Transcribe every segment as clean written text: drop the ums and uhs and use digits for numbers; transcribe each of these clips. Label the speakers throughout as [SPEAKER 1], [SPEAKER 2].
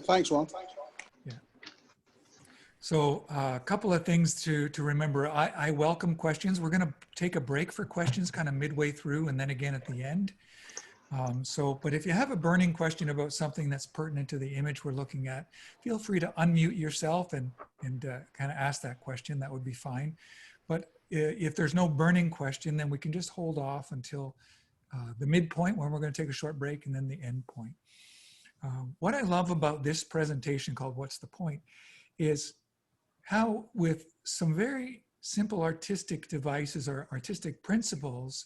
[SPEAKER 1] Thanks, Ron.
[SPEAKER 2] Yeah. So a couple of things to remember. I welcome questions. We're going to take a break for questions kind of midway through and then again at the end. But if you have a burning question about something that's pertinent to the image we're looking at, feel free to unmute yourself and kind of ask that question. That would be fine. But if there's no burning question, then we can just hold off until the midpoint when we're going to take a short break and then the end point. What I love about this presentation called What's the Point is how with some very simple artistic devices or artistic principles,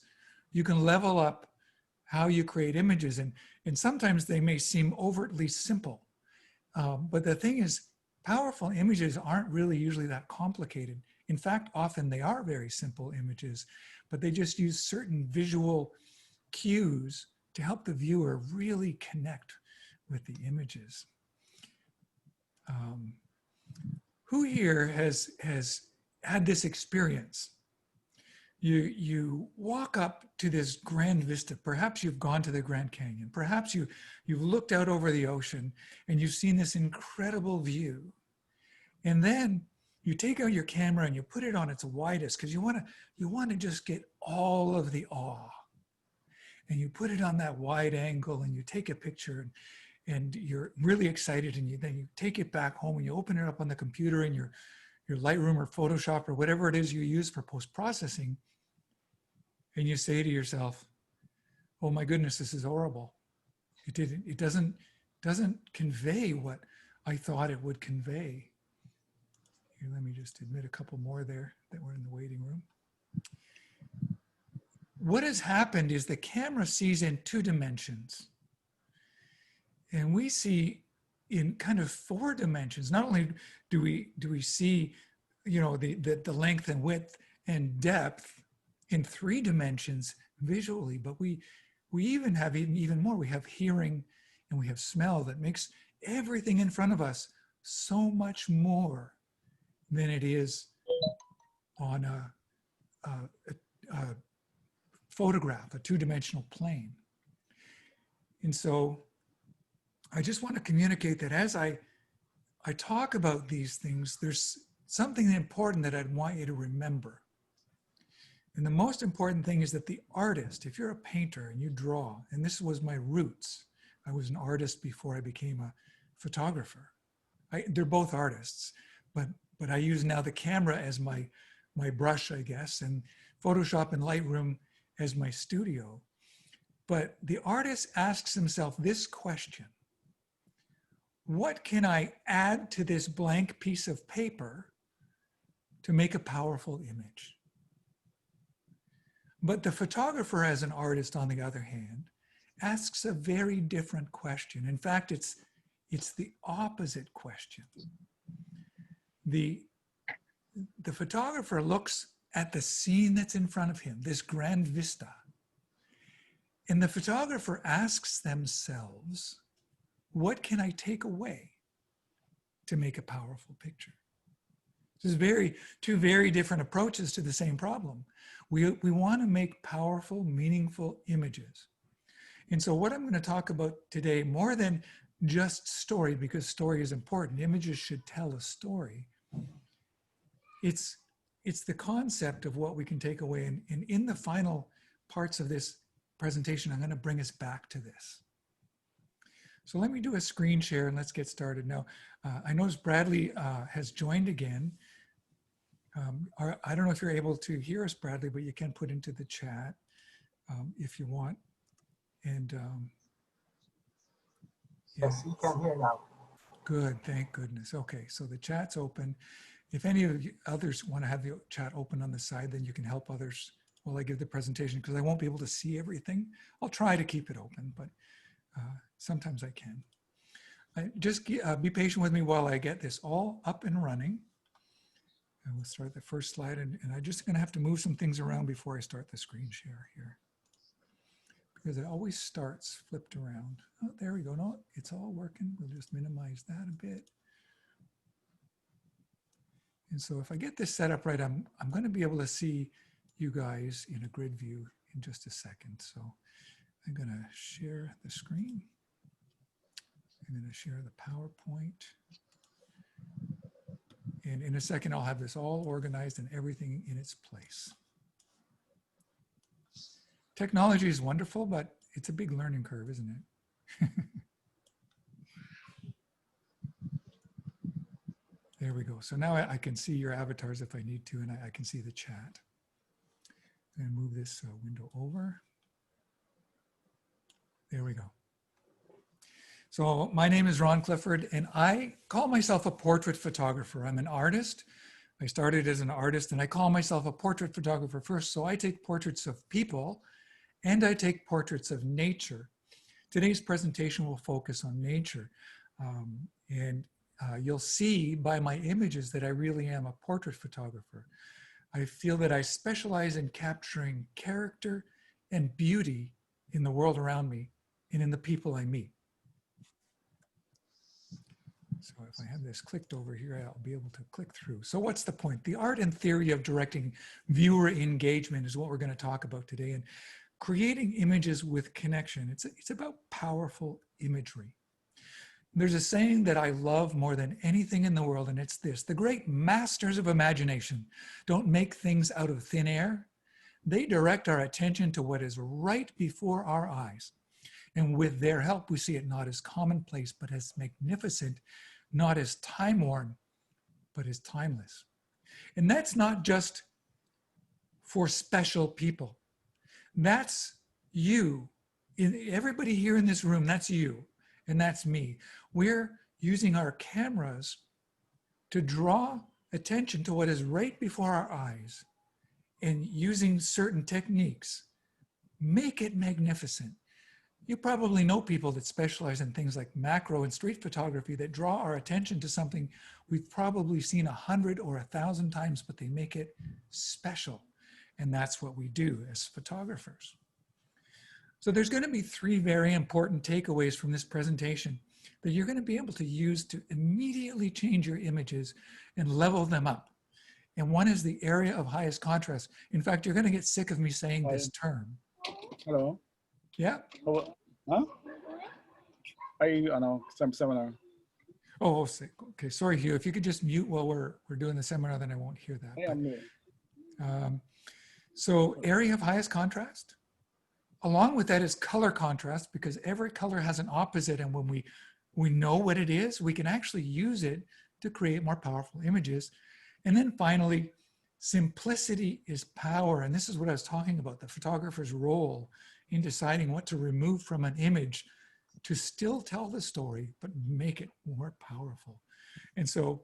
[SPEAKER 2] you can level up how you create images. And sometimes they may seem overtly simple. But the thing is, powerful images aren't really usually that complicated. In fact, often they are very simple images, but they just use certain visual cues to help the viewer really connect with the images. Who here has had this experience? You walk up to this grand vista. Perhaps you've gone to the Grand Canyon. Perhaps you've looked out over the ocean and you've seen this incredible view. And then you take out your camera and you put it on its widest because you want to just get all of the awe. And you put it on that wide angle and you take a picture and you're really excited, and then you take it back home and you open it up on the computer in your Lightroom or Photoshop or whatever it is you use for post-processing, and you say to yourself, oh my goodness, this is horrible. It doesn't convey what I thought it would convey. Here, let me just admit a couple more there that were in the waiting room. What has happened is the camera sees in 2 dimensions. And we see in kind of 4 dimensions. Not only do we see, you know, the length and width and depth in 3 dimensions visually, but we even have even more. We have hearing and we have smell that makes everything in front of us so much more than it is on a photograph, a 2-dimensional plane. And so I just want to communicate that as I talk about these things, there's something important that I'd want you to remember. And the most important thing is that the artist, if you're a painter and you draw, and this was my roots, I was an artist before I became a photographer. They're both artists, but I use now the camera as my brush, I guess, and Photoshop and Lightroom as my studio. But the artist asks himself this question: what can I add to this blank piece of paper to make a powerful image? But the photographer, as an artist, on the other hand, asks a very different question. In fact, it's the opposite question. The photographer looks at the scene that's in front of him, this grand vista, and the photographer asks themselves, what can I take away to make a powerful picture? This is 2 very different approaches to the same problem. We want to make powerful, meaningful images. And so what I'm going to talk about today, more than just story, because story is important, images should tell a story. It's the concept of what we can take away. And in the final parts of this presentation, I'm going to bring us back to this. So let me do a screen share and let's get started. Now, I notice Bradley has joined again. I don't know if you're able to hear us, Bradley, but you can put into the chat if you want. And
[SPEAKER 3] yes, you can hear now.
[SPEAKER 2] Good, thank goodness. Okay, so the chat's open. If any of you others want to have the chat open on the side, then you can help others while I give the presentation, because I won't be able to see everything. I'll try to keep it open, but sometimes I can. Just be patient with me while I get this all up and running. And we'll start the first slide, and I'm just going to have to move some things around before I start the screen share here, because it always starts flipped around. Oh, there we go. No, it's all working. We'll just minimize that a bit. And so if I get this set up right, I'm going to be able to see you guys in a grid view in just a second. So I'm going to share the screen. I'm going to share the PowerPoint. And in a second, I'll have this all organized and everything in its place. Technology is wonderful, but it's a big learning curve, isn't it? There we go. So now I can see your avatars if I need to, and I can see the chat. And move this window over. There we go. So my name is Ron Clifford, and I call myself a portrait photographer. I'm an artist. I started as an artist, and I call myself a portrait photographer first. So I take portraits of people, and I take portraits of nature. Today's presentation will focus on nature. You'll see by my images that I really am a portrait photographer. I feel that I specialize in capturing character and beauty in the world around me and in the people I meet. So if I have this clicked over here, I'll be able to click through. So what's the point? The art and theory of directing viewer engagement is what we're going to talk about today. And creating images with connection. It's about powerful imagery. There's a saying that I love more than anything in the world, and it's this: the great masters of imagination don't make things out of thin air. They direct our attention to what is right before our eyes. And with their help, we see it not as commonplace, but as magnificent, not as time-worn, but as timeless. And that's not just for special people. That's you. Everybody here in this room, that's you. And that's me. We're using our cameras to draw attention to what is right before our eyes, and using certain techniques, make it magnificent. You probably know people that specialize in things like macro and street photography that draw our attention to something we've probably seen 100 or 1,000 times, but they make it special. And that's what we do as photographers. So there's going to be three very important takeaways from this presentation that you're going to be able to use to immediately change your images and level them up. And one is the area of highest contrast. In fact, you're going to get sick of me saying this term.
[SPEAKER 1] Hello.
[SPEAKER 2] Yeah.
[SPEAKER 1] Oh, huh? Some seminar.
[SPEAKER 2] Oh, okay. Sorry, Hugh. If you could just mute while we're doing the seminar, then I won't hear that.
[SPEAKER 1] I am new.
[SPEAKER 2] So area of highest contrast. Along with that is color contrast, because every color has an opposite, and when we know what it is, we can actually use it to create more powerful images. And then finally, simplicity is power. And this is what I was talking about, the photographer's role in deciding what to remove from an image to still tell the story, but make it more powerful. And so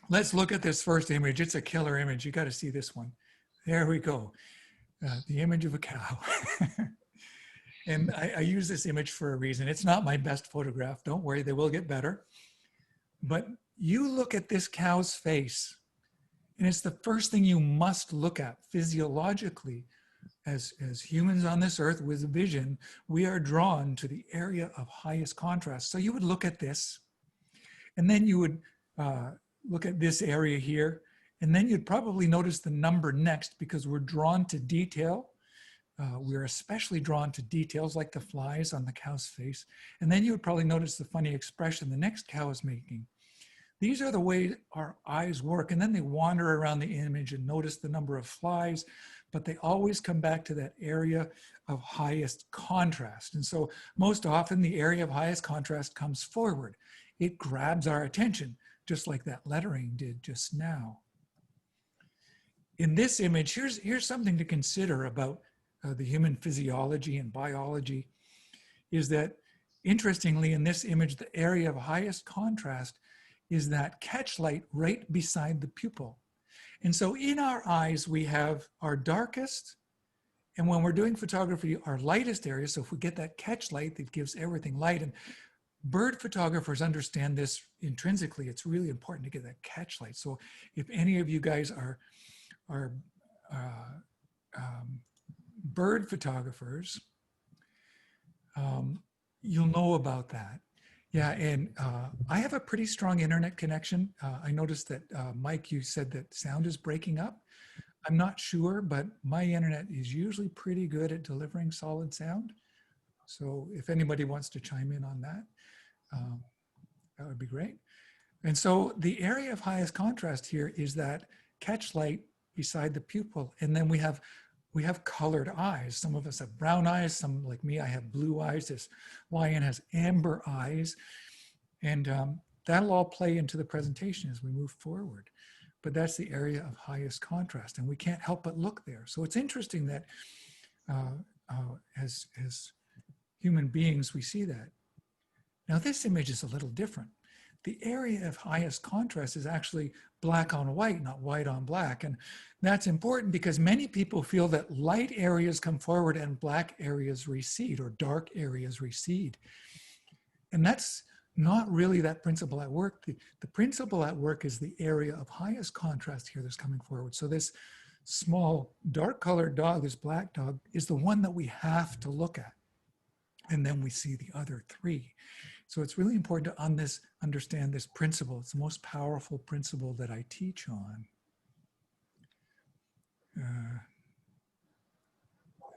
[SPEAKER 2] let's look at this first image. It's a killer image. You got to see this one. There we go. The image of a cow. And I use this image for a reason. It's not my best photograph. Don't worry, they will get better. But you look at this cow's face, and it's the first thing you must look at physiologically. As humans on this earth with vision, we are drawn to the area of highest contrast. So you would look at this, and then you would look at this area here, and then you'd probably notice the number next, because we're drawn to detail. We're especially drawn to details like the flies on the cow's face. And then you would probably notice the funny expression the next cow is making. These are the way our eyes work. And then they wander around the image and notice the number of flies, but they always come back to that area of highest contrast. And so most often the area of highest contrast comes forward. It grabs our attention, just like that lettering did just now. In this image, here's something to consider about the human physiology and biology, is that interestingly in this image, the area of highest contrast is that catch light right beside the pupil. And so in our eyes, we have our darkest, and when we're doing photography, our lightest area. So if we get that catch light, that gives everything light. And bird photographers understand this intrinsically. It's really important to get that catch light. So if any of you guys are bird photographers, you'll know about that. Yeah, and I have a pretty strong internet connection. I noticed that, Mike, you said that sound is breaking up. I'm not sure, but my internet is usually pretty good at delivering solid sound. So if anybody wants to chime in on that. that would be great. And so the area of highest contrast here is that catch light beside the pupil. And then we have colored eyes. Some of us have brown eyes. Some, like me, I have blue eyes. This lion has amber eyes. And that'll all play into the presentation as we move forward. But that's the area of highest contrast. And we can't help but look there. So it's interesting that as human beings, we see that. Now this image is a little different. The area of highest contrast is actually black on white, not white on black. And that's important because many people feel that light areas come forward and black areas recede, or dark areas recede. And that's not really that principle at work. The principle at work is the area of highest contrast here that's coming forward. So this small dark colored dog, this black dog, is the one that we have to look at. And then we see the other three. So it's really important to understand this principle. It's the most powerful principle that I teach on. Let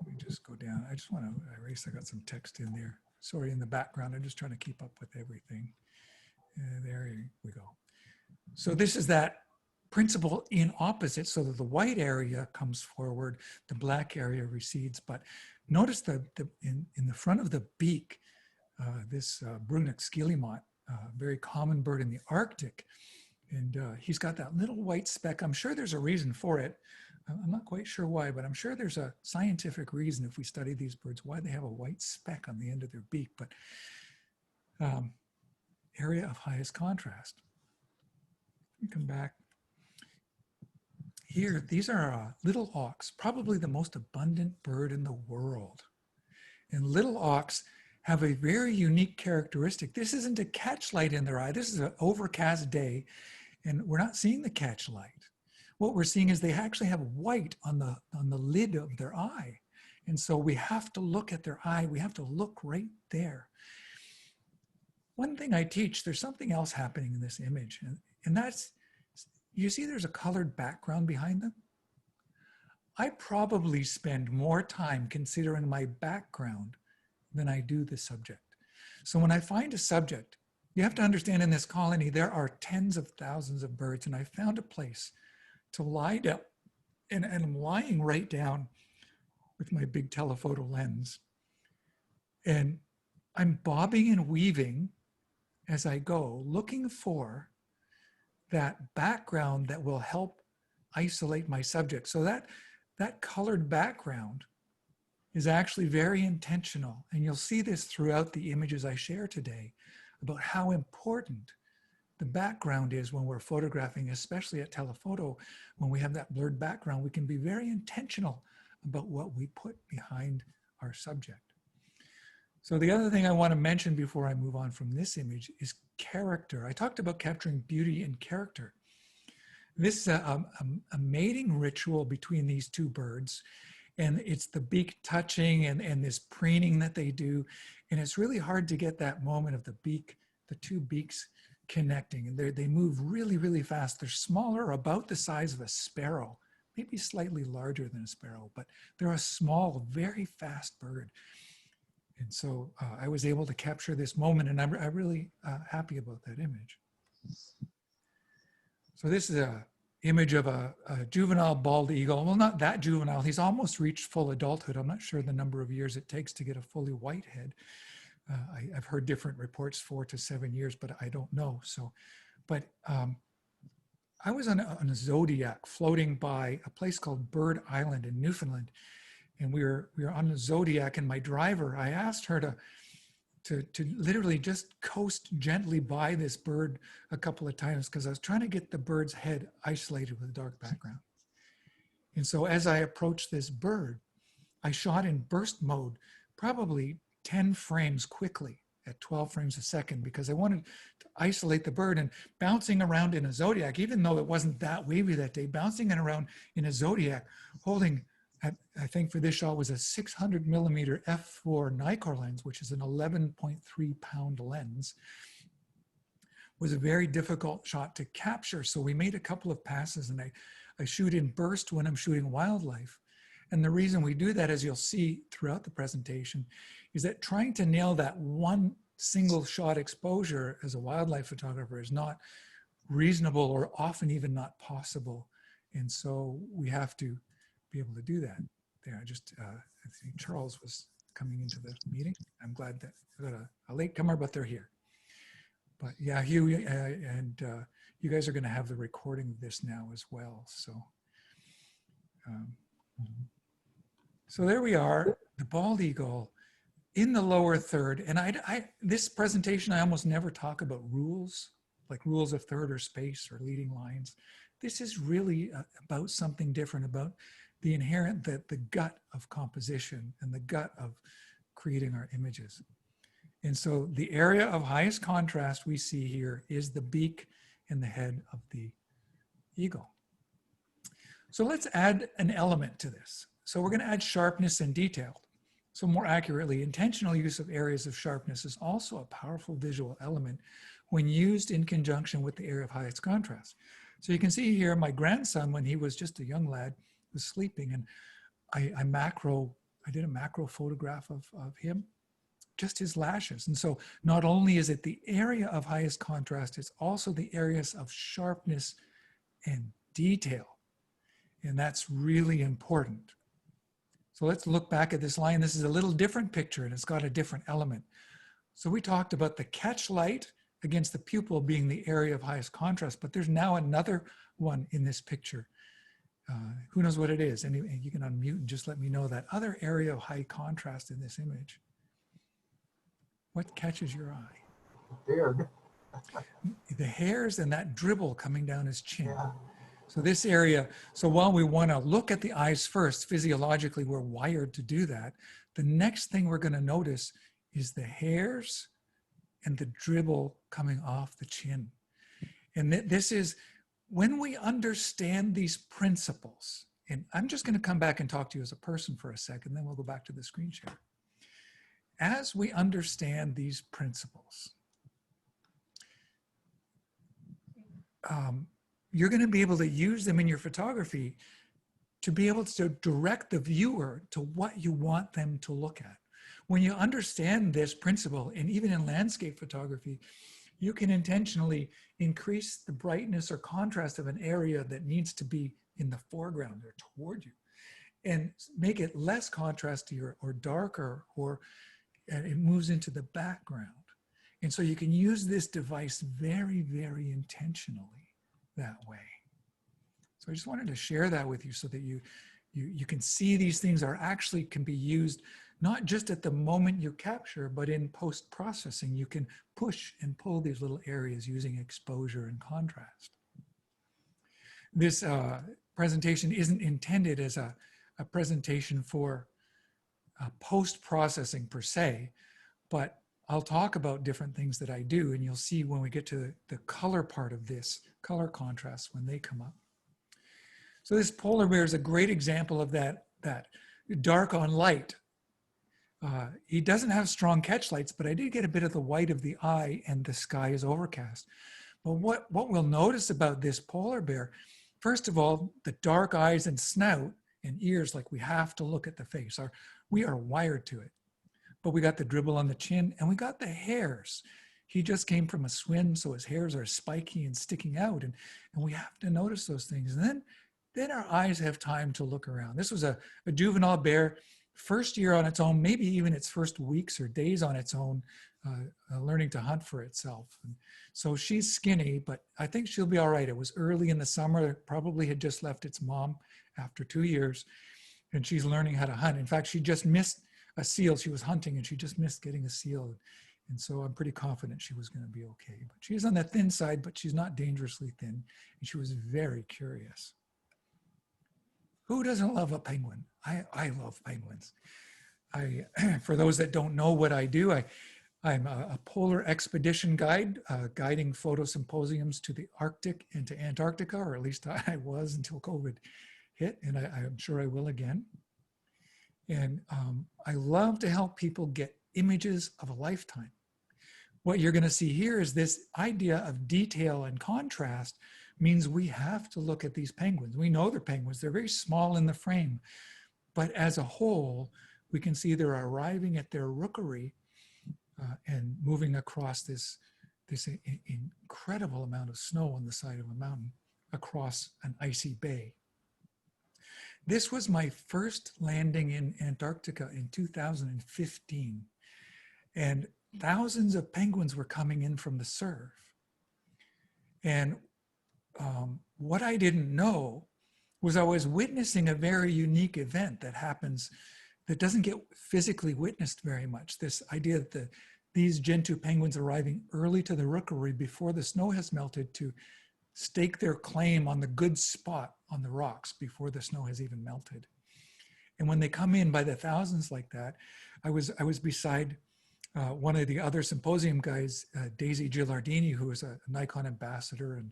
[SPEAKER 2] me just go down. I just want to erase, I got some text in there. Sorry, in the background, I'm just trying to keep up with everything. There we go. So this is that principle in opposite, so that the white area comes forward, the black area recedes. But notice in the front of the beak, this Brunix guillemot, very common bird in the Arctic. And he's got that little white speck. I'm sure there's a reason for it. I'm not quite sure why, but I'm sure there's a scientific reason if we study these birds, why they have a white speck on the end of their beak. But area of highest contrast. Let me come back. Here, these are little auks, probably the most abundant bird in the world. And little auks have a very unique characteristic. This isn't a catch light in their eye. This is an overcast day, and we're not seeing the catch light. What we're seeing is they actually have white on the lid of their eye. And so we have to look at their eye. We have to look right there. One thing I teach, there's something else happening in this image, and that's, you see there's a colored background behind them? I probably spend more time considering my background than I do the subject. So when I find a subject, you have to understand in this colony, there are tens of thousands of birds, and I found a place to lie down, and I'm lying right down with my big telephoto lens. And I'm bobbing and weaving as I go, looking for that background that will help isolate my subject. So that colored background is actually very intentional. And you'll see this throughout the images I share today about how important the background is when we're photographing, especially at telephoto. When we have that blurred background, we can be very intentional about what we put behind our subject. So the other thing I want to mention before I move on from this image is character. I talked about capturing beauty and character. This is a mating ritual between these two birds, and it's the beak touching and this preening that they do. And it's really hard to get that moment of the two beaks connecting. And they move really, really fast. They're smaller, about the size of a sparrow, maybe slightly larger than a sparrow, but they're a small, very fast bird. And so I was able to capture this moment, and I'm really happy about that image. So this is an image of a juvenile bald eagle. Well, not that juvenile. He's almost reached full adulthood. I'm not sure the number of years it takes to get a fully white head. I've heard different reports, 4 to 7 years, but I don't know. So, but I was on a Zodiac floating by a place called Bird Island in Newfoundland. And we were on the Zodiac, and my driver, I asked her to literally just coast gently by this bird a couple of times because I was trying to get the bird's head isolated with a dark background. And so as I approached this bird, I shot in burst mode, probably 10 frames quickly at 12 frames a second, because I wanted to isolate the bird. And bouncing around in a Zodiac, even though it wasn't that wavy that day, bouncing it around in a Zodiac, holding, I think for this shot was a 600 millimeter f4 Nikkor lens, which is an 11.3 pound lens, was a very difficult shot to capture. So we made a couple of passes, and I shoot in burst when I'm shooting wildlife. And the reason we do that, as you'll see throughout the presentation, is that trying to nail that one single shot exposure as a wildlife photographer is not reasonable or often even not possible. And so we have to be able to do that. There, I think Charles was coming into the meeting. I'm glad that I got a latecomer, but they're here. But yeah, Hugh you guys are going to have the recording of this now as well. So, so there we are, the bald eagle in the lower third. And this presentation, I almost never talk about rules, like rules of third or space or leading lines. This is really about something different, about the inherent, the gut of composition and the gut of creating our images. And so the area of highest contrast we see here is the beak and the head of the eagle. So let's add an element to this. So we're going to add sharpness and detail. So more accurately, intentional use of areas of sharpness is also a powerful visual element when used in conjunction with the area of highest contrast. So you can see here my grandson, when he was just a young lad, was sleeping, and I did a macro photograph of him, just his lashes. And so not only is it the area of highest contrast, it's also the areas of sharpness and detail. And that's really important. So let's look back at this line. This is a little different picture and it's got a different element. So we talked about the catch light against the pupil being the area of highest contrast, but there's now another one in this picture. Who knows what it is? And you can unmute and just let me know that other area of high contrast in this image. What catches your eye?
[SPEAKER 3] Beard.
[SPEAKER 2] The hairs and that dribble coming down his chin.
[SPEAKER 3] Yeah.
[SPEAKER 2] So this area, so while we want to look at the eyes first, physiologically we're wired to do that. The next thing we're going to notice is the hairs and the dribble coming off the chin. And this is, when we understand these principles, and I'm just going to come back and talk to you as a person for a second, then we'll go back to the screen share. As we understand these principles, you're going to be able to use them in your photography to be able to direct the viewer to what you want them to look at. When you understand this principle, and even in landscape photography, you can intentionally increase the brightness or contrast of an area that needs to be in the foreground or toward you, and make it less contrasty or darker, or it moves into the background. And so you can use this device very, very intentionally that way. So I just wanted to share that with you so that you can see these things are actually can be used not just at the moment you capture, but in post-processing. You can push and pull these little areas using exposure and contrast. This presentation isn't intended as a presentation for post-processing per se, but I'll talk about different things that I do, and you'll see when we get to the color part of this, color contrasts when they come up. So this polar bear is a great example of that dark on light. He doesn't have strong catch lights, but I did get a bit of the white of the eye, and the sky is overcast. But what we'll notice about this polar bear, first of all, the dark eyes and snout and ears, like we have to look at the face. We are wired to it. But we got the dribble on the chin, and we got the hairs. He just came from a swim, so his hairs are spiky and sticking out, and we have to notice those things. And then our eyes have time to look around. This was a juvenile bear, first year on its own, maybe even its first weeks or days on its own, learning to hunt for itself. And so she's skinny, but I think she'll be all right. It was early in the summer, it probably had just left its mom after 2 years, and she's learning how to hunt. In fact, she just missed a seal. She was hunting and she just missed getting a seal. And so I'm pretty confident she was going to be okay. But she's on the thin side, but she's not dangerously thin. And she was very curious. Who doesn't love a penguin? I love penguins. For those that don't know what I do, I'm a polar expedition guide, guiding photo symposiums to the Arctic and to Antarctica, or at least I was until COVID hit, and I'm sure I will again. And I love to help people get images of a lifetime. What you're going to see here is this idea of detail and contrast means we have to look at these penguins. We know they're penguins. They're very small in the frame. But as a whole, we can see they're arriving at their rookery and moving across this incredible amount of snow on the side of a mountain across an icy bay. This was my first landing in Antarctica in 2015, and thousands of penguins were coming in from the surf. And what I didn't know was I was witnessing a very unique event that happens that doesn't get physically witnessed very much. This idea that these Gentoo penguins arriving early to the rookery before the snow has melted to stake their claim on the good spot on the rocks before the snow has even melted. And when they come in by the thousands like that, I was beside one of the other symposium guys, Daisy Gilardini, who is a Nikon ambassador and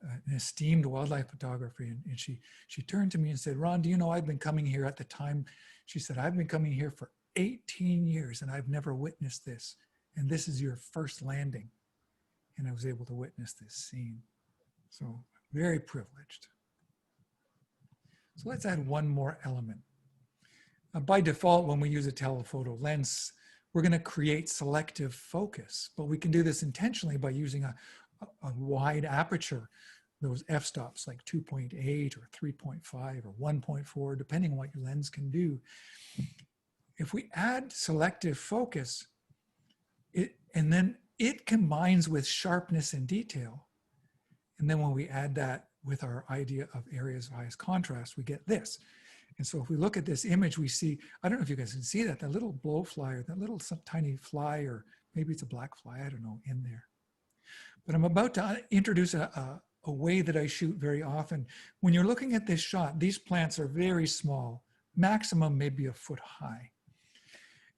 [SPEAKER 2] an esteemed wildlife photographer. And she turned to me and said, "Ron, do you know I've been coming here at the time?" She said, "I've been coming here for 18 years and I've never witnessed this. And this is your first landing." And I was able to witness this scene. So very privileged. So let's add one more element. By default, when we use a telephoto lens, we're going to create selective focus, but we can do this intentionally by using a wide aperture, those f-stops like 2.8 or 3.5 or 1.4, depending on what your lens can do. If we add selective focus, and then it combines with sharpness and detail, and then when we add that with our idea of areas of highest contrast, we get this. And so if we look at this image, we see, I don't know if you guys can see that little blowfly or that little tiny fly, or maybe it's a black fly, I don't know, in there. But I'm about to introduce a way that I shoot very often. When you're looking at this shot, these plants are very small, maximum maybe a foot high.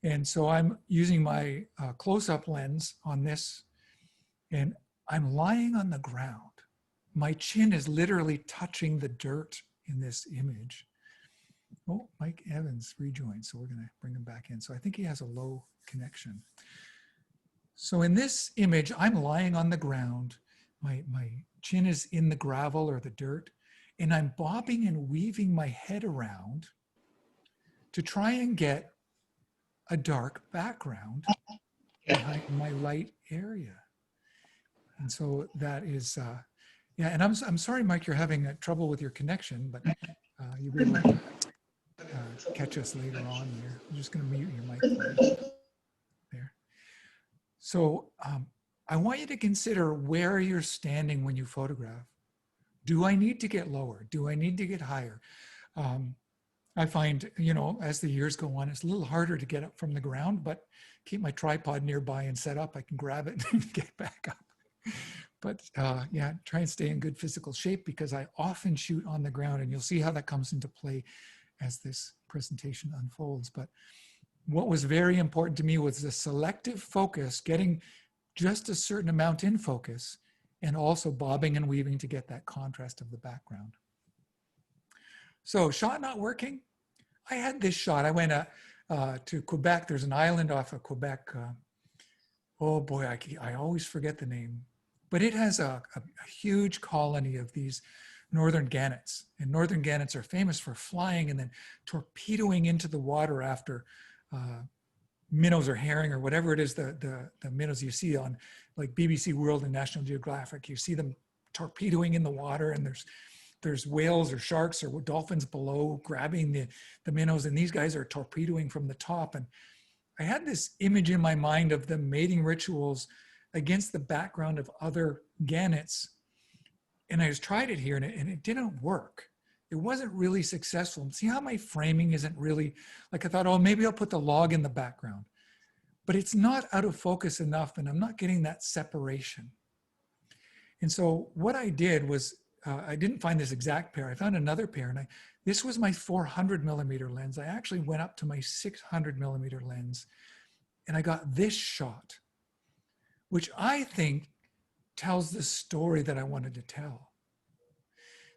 [SPEAKER 2] And so I'm using my close-up lens on this, and I'm lying on the ground. My chin is literally touching the dirt in this image. Oh, Mike Evans rejoined, so we're going to bring him back in. So I think he has a low connection. So in this image, I'm lying on the ground. My chin is in the gravel or the dirt, and I'm bobbing and weaving my head around to try and get a dark background behind my light area. And so that is, yeah, and I'm sorry, Mike, you're having trouble with your connection, but you'll be able to catch us later on there. I'm just going to mute your mic there. So I want you to consider where you're standing when you photograph. Do I need to get lower? Do I need to get higher? I find, you know, as the years go on, it's a little harder to get up from the ground, but keep my tripod nearby and set up, I can grab it and get back up. But yeah, try and stay in good physical shape, because I often shoot on the ground, and you'll see how that comes into play as this presentation unfolds. But what was very important to me was the selective focus, getting just a certain amount in focus, and also bobbing and weaving to get that contrast of the background. So shot not working. I had this shot. I went to Quebec. There's an island off of Quebec. Oh boy, I always forget the name. But it has a huge colony of these northern gannets. And northern gannets are famous for flying and then torpedoing into the water after minnows or herring or whatever it is, the minnows you see on like BBC World and National Geographic. You see them torpedoing in the water, and there's whales or sharks or dolphins below grabbing the minnows, and these guys are torpedoing from the top. And I had this image in my mind of the mating rituals against the background of other gannets. And I just tried it here, and it didn't work. It wasn't really successful. See how my framing isn't really, like I thought, oh, maybe I'll put the log in the background. But it's not out of focus enough, and I'm not getting that separation. And so what I did was, I didn't find this exact pair. I found another pair, and this was my 400 millimeter lens. I actually went up to my 600 millimeter lens, and I got this shot, which I think tells the story that I wanted to tell.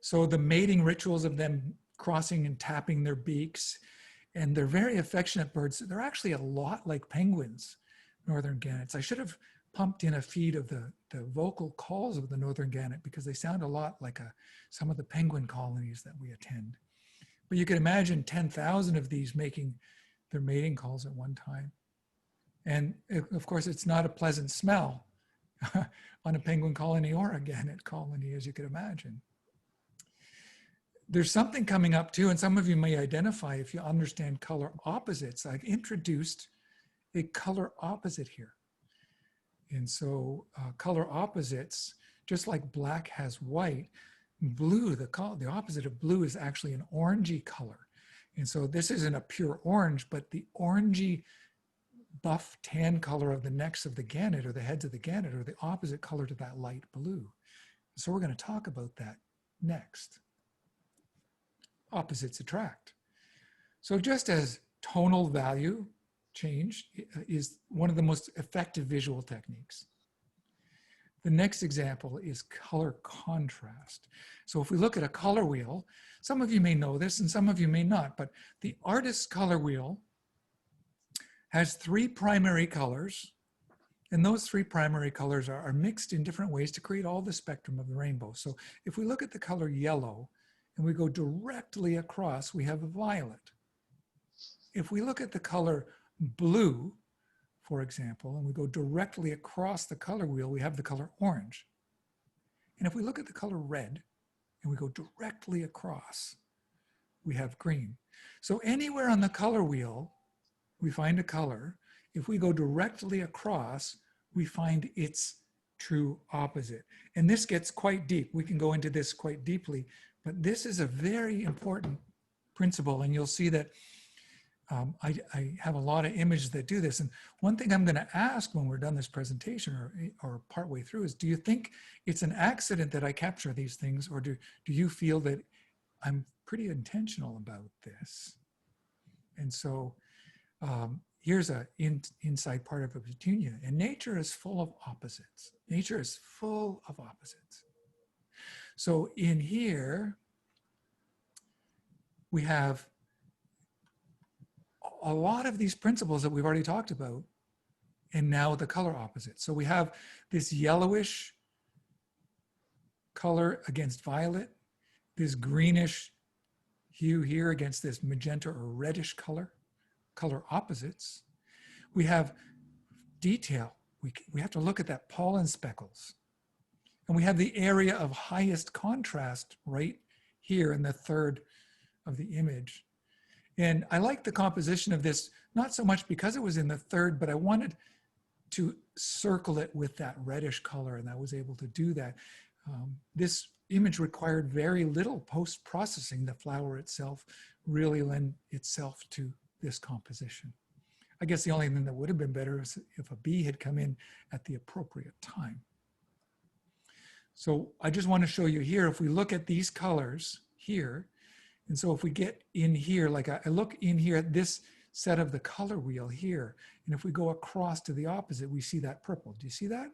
[SPEAKER 2] So the mating rituals of them crossing and tapping their beaks, and they're very affectionate birds. They're actually a lot like penguins, northern gannets. I should have pumped in a feed of the vocal calls of the northern gannet, because they sound a lot like some of the penguin colonies that we attend. But you can imagine 10,000 of these making their mating calls at one time. And of course, it's not a pleasant smell on a penguin colony or a gannet colony, as you could imagine. There's something coming up too, and some of you may identify if you understand color opposites. I've introduced a color opposite here. And so color opposites, just like black has white, blue, the opposite of blue is actually an orangey color. And so this isn't a pure orange, but the orangey buff tan color of the necks of the gannet or the heads of the gannet are the opposite color to that light blue. So we're going to talk about that next. Opposites attract. So just as tonal value change is one of the most effective visual techniques. The next example is color contrast. So if we look at a color wheel, some of you may know this and some of you may not, but the artist's color wheel has 3 primary colors, and those 3 primary colors are mixed in different ways to create all the spectrum of the rainbow. So if we look at the color yellow and we go directly across, we have a violet. If we look at the color blue, for example, and we go directly across the color wheel, we have the color orange. And if we look at the color red and we go directly across, we have green. So anywhere on the color wheel, we find a color. If we go directly across, we find its true opposite. And this gets quite deep. We can go into this quite deeply, but this is a very important principle. And you'll see that I have a lot of images that do this. And one thing I'm going to ask when we're done this presentation or partway through is, do you think it's an accident that I capture these things, or do you feel that I'm pretty intentional about this? And so here's an inside part of a petunia. And nature is full of opposites. Nature is full of opposites. So in here, we have a lot of these principles that we've already talked about, and now the color opposite. So we have this yellowish color against violet, this greenish hue here against this magenta or reddish color opposites. We have detail. We have to look at that pollen speckles. And we have the area of highest contrast right here in the third of the image. And I like the composition of this, not so much because it was in the third, but I wanted to circle it with that reddish color, and I was able to do that. This image required very little post-processing. The flower itself really lent itself to this composition. I guess the only thing that would have been better is if a bee had come in at the appropriate time. So I just want to show you here, if we look at these colors here, and so if we get in here, like I look in here at this set of the color wheel here, and if we go across to the opposite, we see that purple. Do you see that?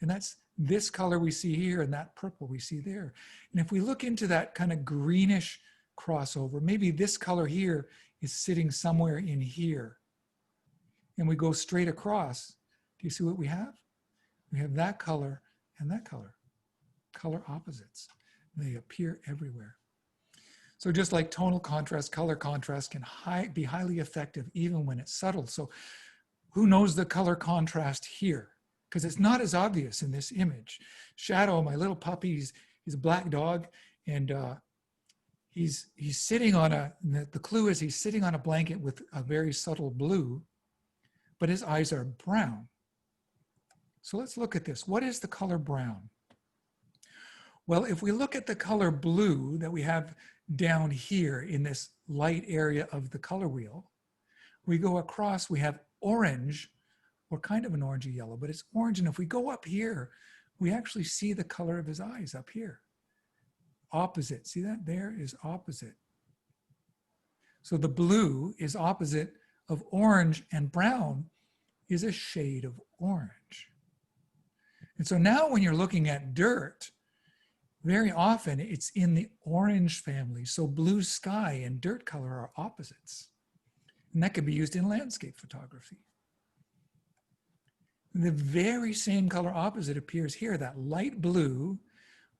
[SPEAKER 2] And that's this color we see here and that purple we see there. And if we look into that kind of greenish crossover, maybe this color here is sitting somewhere in here. And we go straight across. Do you see what we have? We have that color and that color. Color opposites. They appear everywhere. So just like tonal contrast, color contrast can be highly effective even when it's subtle. So who knows the color contrast here? Because it's not as obvious in this image. Shadow, my little puppy, he's a black dog, and he's sitting on the clue is he's sitting on a blanket with a very subtle blue, but his eyes are brown. So let's look at this. What is the color brown? Well, if we look at the color blue that we have down here in this light area of the color wheel, we go across, we have orange, or kind of an orangey yellow, but it's orange. And if we go up here, we actually see the color of his eyes up here. Opposite, see that? There is opposite. So the blue is opposite of orange, and brown is a shade of orange. And so now when you're looking at dirt, very often it's in the orange family. So blue sky and dirt color are opposites. And that can be used in landscape photography. The very same color opposite appears here, that light blue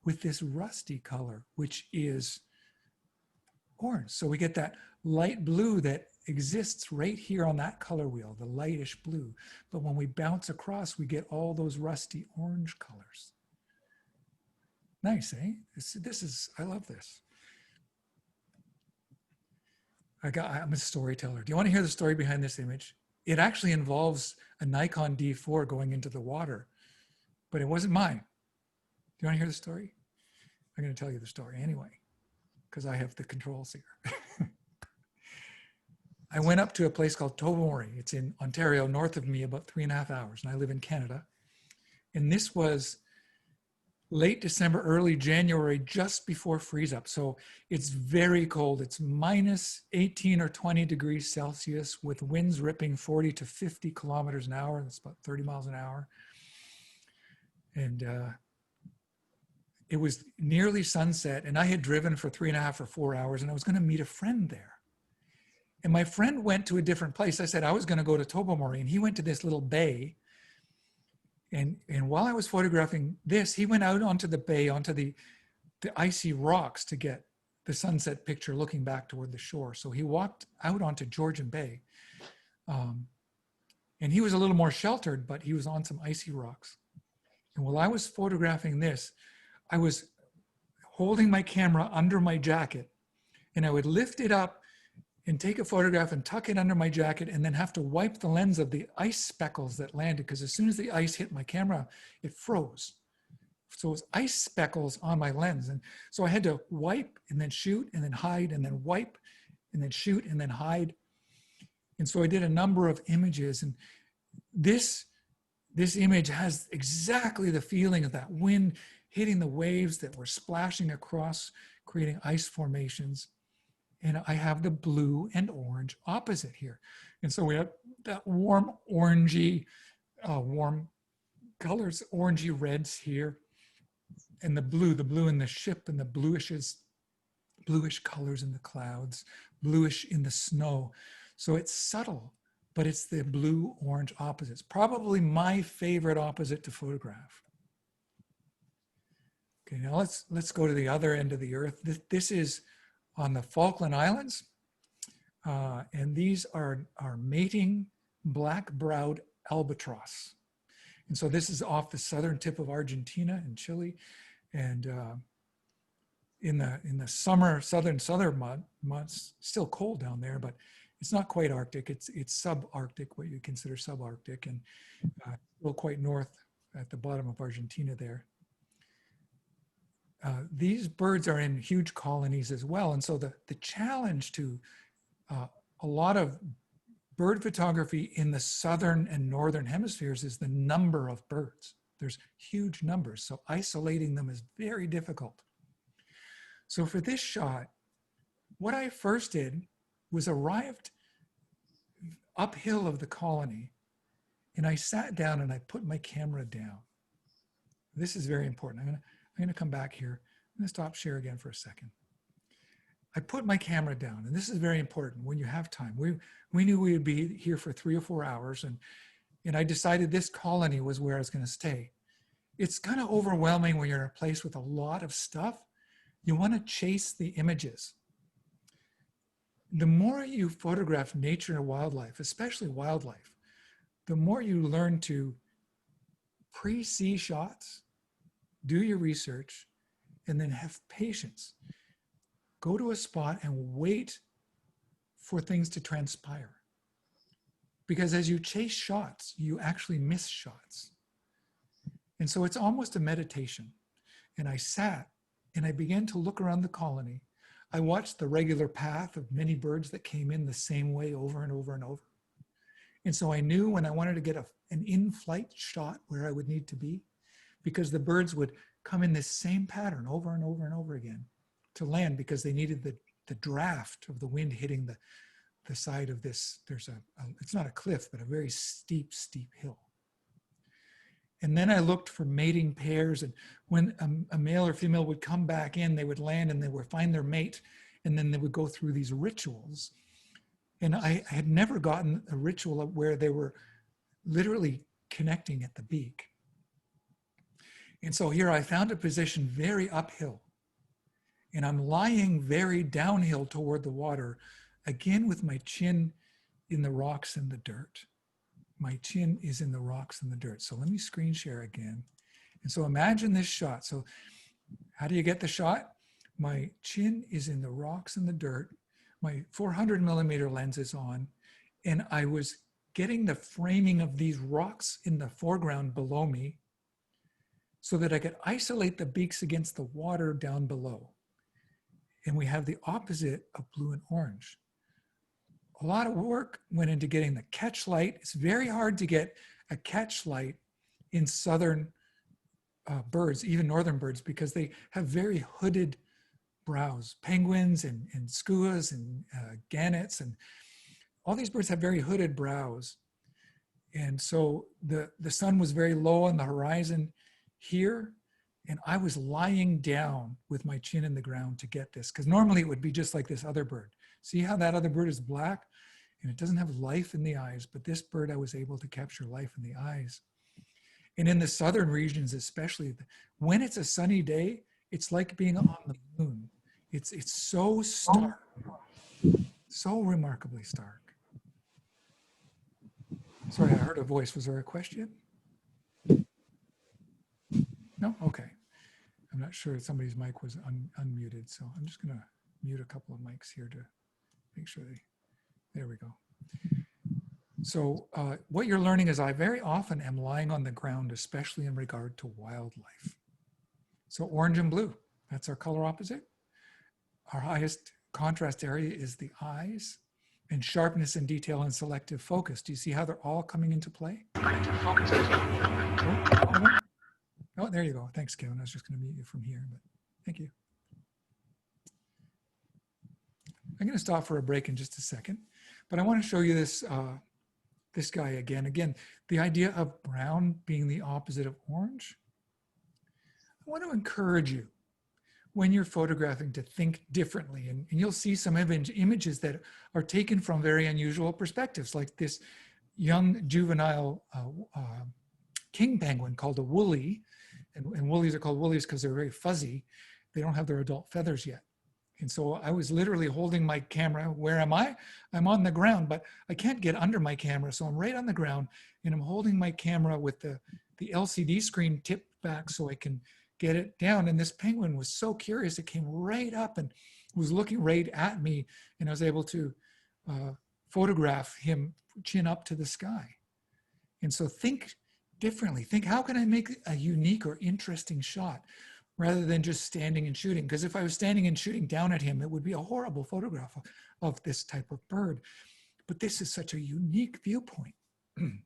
[SPEAKER 2] with this rusty color, which is orange. So we get that light blue that exists right here on that color wheel, the lightish blue. But when we bounce across, we get all those rusty orange colors. Nice, eh? This is, I love this. I'm a storyteller. Do you want to hear the story behind this image? It actually involves a Nikon D4 going into the water, but it wasn't mine. Do you want to hear the story? I'm going to tell you the story anyway, because I have the controls here. I went up to a place called Tobermory. It's in Ontario, north of me, about 3.5 hours, and I live in Canada. And this was late December, early January, just before freeze up. So it's very cold. It's minus 18 or 20 degrees Celsius with winds ripping 40 to 50 kilometers an hour. That's about 30 miles an hour. And it was nearly sunset, and I had driven for 3.5 or 4 hours, and I was going to meet a friend there. And my friend went to a different place. I said I was going to go to Tobermory, and he went to this little bay. And while I was photographing this, he went out onto the bay, onto the icy rocks to get the sunset picture looking back toward the shore. So he walked out onto Georgian Bay. And he was a little more sheltered, but he was on some icy rocks. And while I was photographing this, I was holding my camera under my jacket, and I would lift it up and take a photograph and tuck it under my jacket, and then have to wipe the lens of the ice speckles that landed, because as soon as the ice hit my camera, it froze. So it was ice speckles on my lens. And so I had to wipe and then shoot and then hide and then wipe and then shoot and then hide. And so I did a number of images, and this image has exactly the feeling of that wind hitting the waves that were splashing across, creating ice formations. And I have the blue and orange opposite here. And so we have that warm orangey, warm colors, orangey reds here. And the blue in the ship, and the bluish colors in the clouds, bluish in the snow. So it's subtle, but it's the blue-orange opposites. Probably my favorite opposite to photograph. Okay, now let's go to the other end of the earth. This is on the Falkland Islands, and these are mating black-browed albatross. And so this is off the southern tip of Argentina and Chile, and in the summer, southern months, still cold down there, but it's not quite Arctic. It's subarctic, what you consider subarctic, and still quite north at the bottom of Argentina there. These birds are in huge colonies as well. And so the challenge to a lot of bird photography in the southern and northern hemispheres is the number of birds. There's huge numbers, so isolating them is very difficult. So for this shot, what I first did was arrived uphill of the colony, and I sat down and I put my camera down. This is very important. I'm going to come back here. I'm going to stop share again for a second. I put my camera down, and this is very important when you have time. We knew we would be here for 3 or 4 hours, and I decided this colony was where I was going to stay. It's kind of overwhelming when you're in a place with a lot of stuff. You want to chase the images. The more you photograph nature and wildlife, especially wildlife, the more you learn to pre-see shots, do your research, and then have patience. Go to a spot and wait for things to transpire. Because as you chase shots, you actually miss shots. And so it's almost a meditation. And I sat and I began to look around the colony. I watched the regular path of many birds that came in the same way over and over and over. And so I knew when I wanted to get an in-flight shot where I would need to be, because the birds would come in this same pattern over and over and over again to land, because they needed the draft of the wind hitting the side of this. It's not a cliff, but a very steep hill. And then I looked for mating pairs, and when a male or female would come back in, they would land and they would find their mate, and then they would go through these rituals. And I had never gotten a ritual where they were literally connecting at the beak. And so here I found a position very uphill, and I'm lying very downhill toward the water, again with my chin in the rocks and the dirt. My chin is in the rocks and the dirt. So let me screen share again. And so imagine this shot. So how do you get the shot? My chin is in the rocks and the dirt. My 400 millimeter lens is on, and I was getting the framing of these rocks in the foreground below me so that I could isolate the beaks against the water down below. And we have the opposite of blue and orange. A lot of work went into getting the catch light. It's very hard to get a catch light in southern birds, even northern birds, because they have very hooded brows. Penguins and skuas and gannets and all these birds have very hooded brows. And so the sun was very low on the horizon here, and I was lying down with my chin in the ground to get this, because normally it would be just like this other bird. See how that other bird is black and it doesn't have life in the eyes, but this bird I was able to capture life in the eyes. And in the southern regions especially, when it's a sunny day, it's like being on the moon. It's so stark, so remarkably stark. Sorry, I heard a voice. Was there a question? No? Okay. I'm not sure if somebody's mic was unmuted, so I'm just going to mute a couple of mics here to make sure there we go. So what you're learning is I very often am lying on the ground, especially in regard to wildlife. So orange and blue, that's our color opposite. Our highest contrast area is the eyes, and sharpness and detail and selective focus. Do you see how they're all coming into play? Oh, there you go. Thanks, Kevin. I was just going to mute you from here, but thank you. I'm going to stop for a break in just a second, but I want to show you this, this guy again. Again, the idea of brown being the opposite of orange. I want to encourage you when you're photographing to think differently, and you'll see some images that are taken from very unusual perspectives, like this young juvenile king penguin called a woolly, and woolies are called woolies because they're very fuzzy. They don't have their adult feathers yet. And so I was literally holding my camera. Where am I? I'm on the ground, but I can't get under my camera. So I'm right on the ground, and I'm holding my camera with the LCD screen tipped back so I can get it down. And this penguin was so curious. It came right up and was looking right at me. And I was able to photograph him chin up to the sky. And so think differently. Think, how can I make a unique or interesting shot rather than just standing and shooting? Because if I was standing and shooting down at him, it would be a horrible photograph of this type of bird. But this is such a unique viewpoint. And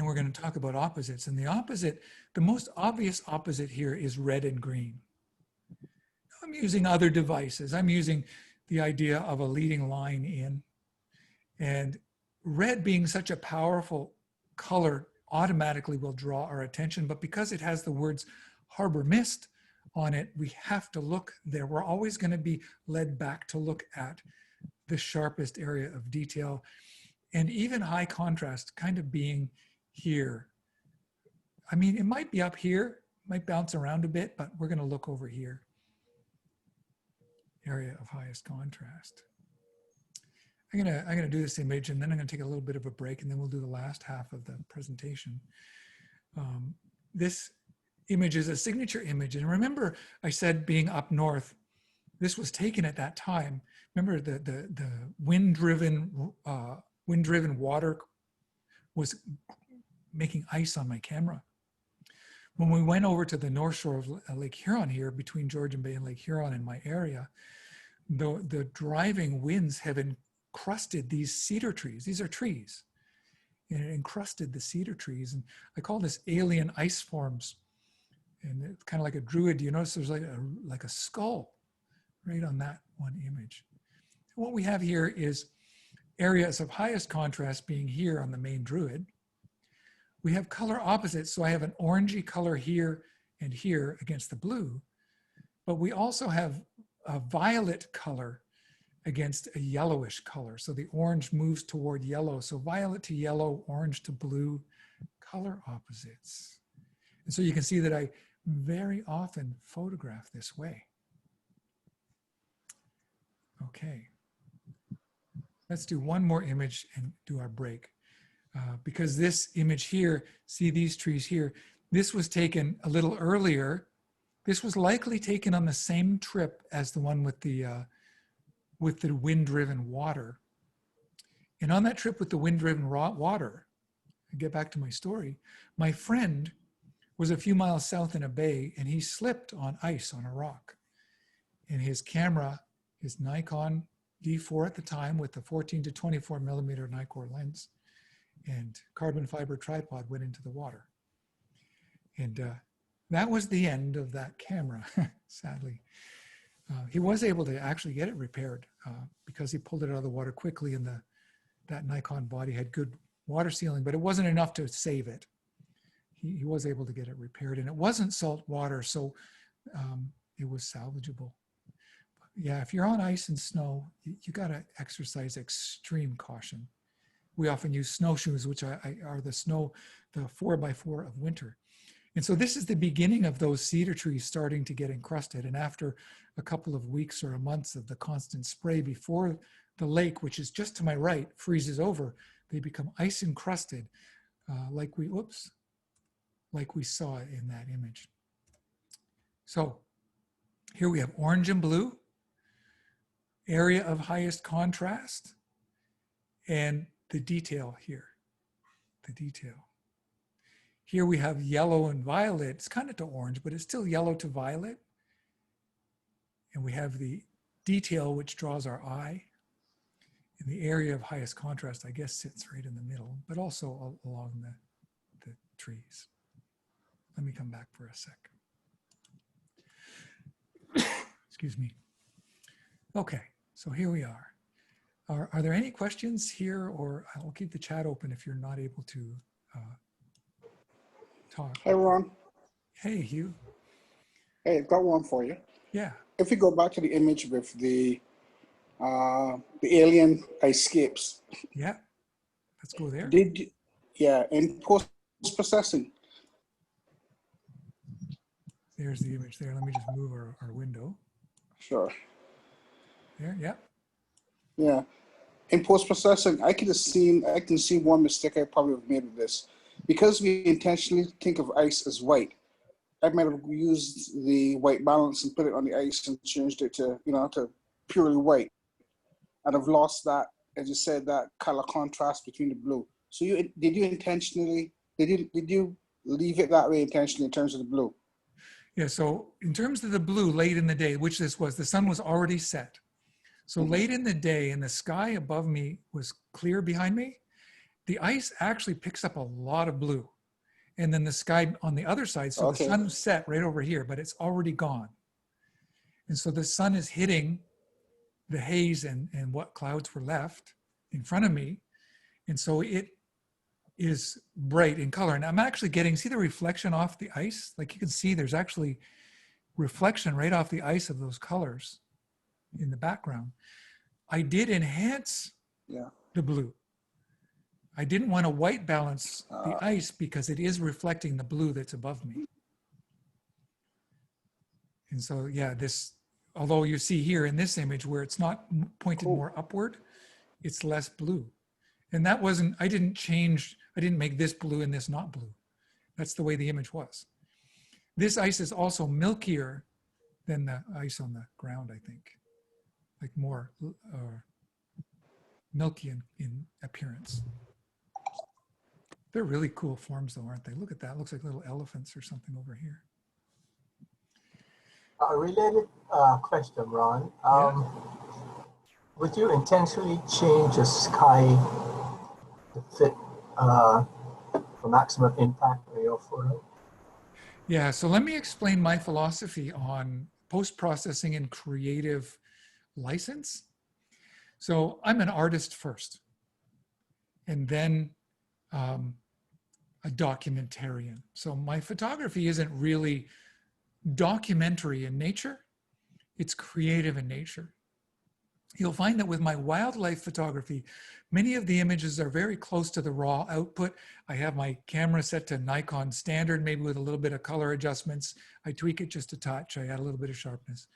[SPEAKER 2] we're going to talk about opposites. And the opposite, the most obvious opposite here is red and green. I'm using other devices. I'm using the idea of a leading line in. And red being such a powerful color automatically will draw our attention. But because it has the words harbor mist on it, we have to look there. We're always going to be led back to look at the sharpest area of detail. And even high contrast kind of being here. I mean, it might be up here, might bounce around a bit, but we're going to look over here. Area of highest contrast. I'm gonna do this image, and then I'm gonna take a little bit of a break, and then we'll do the last half of the presentation. This image is a signature image, and remember I said being up north, this was taken at that time. Remember the wind-driven water was making ice on my camera. When we went over to the north shore of Lake Huron here, between Georgian Bay and Lake Huron in my area, the driving winds have encrusted these cedar trees. These are trees. And it encrusted the cedar trees. And I call this alien ice forms. And it's kind of like a druid. You notice there's like a skull right on that one image. And what we have here is areas of highest contrast being here on the main druid. We have color opposites. So I have an orangey color here and here against the blue. But we also have a violet color against a yellowish color. So the orange moves toward yellow. So violet to yellow, orange to blue, color opposites. And so you can see that I very often photograph this way. Okay. let's do one more image and do our break. Because this image here, see these trees here, this was taken a little earlier. This was likely taken on the same trip as the one with the wind-driven water. And on that trip with the wind-driven water, I get back to my story, my friend was a few miles south in a bay and he slipped on ice on a rock. And his camera, his Nikon D4 at the time with the 14 to 24 millimeter Nikkor lens and carbon fiber tripod went into the water. And that was the end of that camera, sadly. He was able to actually get it repaired because he pulled it out of the water quickly, and that Nikon body had good water sealing, but it wasn't enough to save it. He was able to get it repaired, and it wasn't salt water, so it was salvageable. Yeah, if you're on ice and snow, you got to exercise extreme caution. We often use snowshoes, which are the 4x4 of winter. And so this is the beginning of those cedar trees starting to get encrusted. And after a couple of weeks or months of the constant spray before the lake, which is just to my right, freezes over, they become ice encrusted like we saw in that image. So here we have orange and blue, area of highest contrast, and the detail here, the detail. Here we have yellow and violet. It's kind of to orange, but it's still yellow to violet. And we have the detail, which draws our eye. And the area of highest contrast, I guess, sits right in the middle, but also along the trees. Let me come back for a sec. Excuse me. Okay, so here we are. Are there any questions here, or I'll keep the chat open if you're not able to talk.
[SPEAKER 1] Hey, Ron.
[SPEAKER 2] Hey, Hugh.
[SPEAKER 1] Hey, I've got one for you.
[SPEAKER 2] Yeah.
[SPEAKER 1] If we go back to the image with the alien escapes.
[SPEAKER 2] Yeah. Let's go there.
[SPEAKER 1] In post-processing.
[SPEAKER 2] There's the image there. Let me just move our window.
[SPEAKER 1] Sure.
[SPEAKER 2] There, yeah.
[SPEAKER 1] Yeah. In post-processing, I can see one mistake I probably have made with this. Because we intentionally think of ice as white, I might have used the white balance and put it on the ice and changed it to, to purely white. And I've lost that, as you said, that color contrast between the blue. So did you leave it that way intentionally in terms of the blue?
[SPEAKER 2] Yeah, so in terms of the blue late in the day, which this was, the sun was already set. So late in the day and the sky above me was clear behind me, the ice actually picks up a lot of blue. And then the sky on the other side, so the sun was set right over here, but it's already gone. And so the sun is hitting the haze and what clouds were left in front of me. And so it is bright in color. And I'm actually getting, see the reflection off the ice? Like you can see there's actually reflection right off the ice of those colors in the background. I did enhance the blue. I didn't want to white balance the ice because it is reflecting the blue that's above me. And so, yeah, this, although you see here in this image where it's not pointed more upward, it's less blue. And that wasn't, I didn't make this blue and this not blue. That's the way the image was. This ice is also milkier than the ice on the ground, I think. Like more milky in appearance. They're really cool forms though, aren't they? Look at that, looks like little elephants or something over here.
[SPEAKER 3] A related question, Ron. Would you intentionally change the sky to fit for maximum impact on your photo?
[SPEAKER 2] Yeah, so let me explain my philosophy on post-processing and creative license. So I'm an artist first, and then a documentarian. So my photography isn't really documentary in nature, it's creative in nature. You'll find that with my wildlife photography, many of the images are very close to the raw output. I have my camera set to Nikon standard, maybe with a little bit of color adjustments. I tweak it just a touch, I add a little bit of sharpness.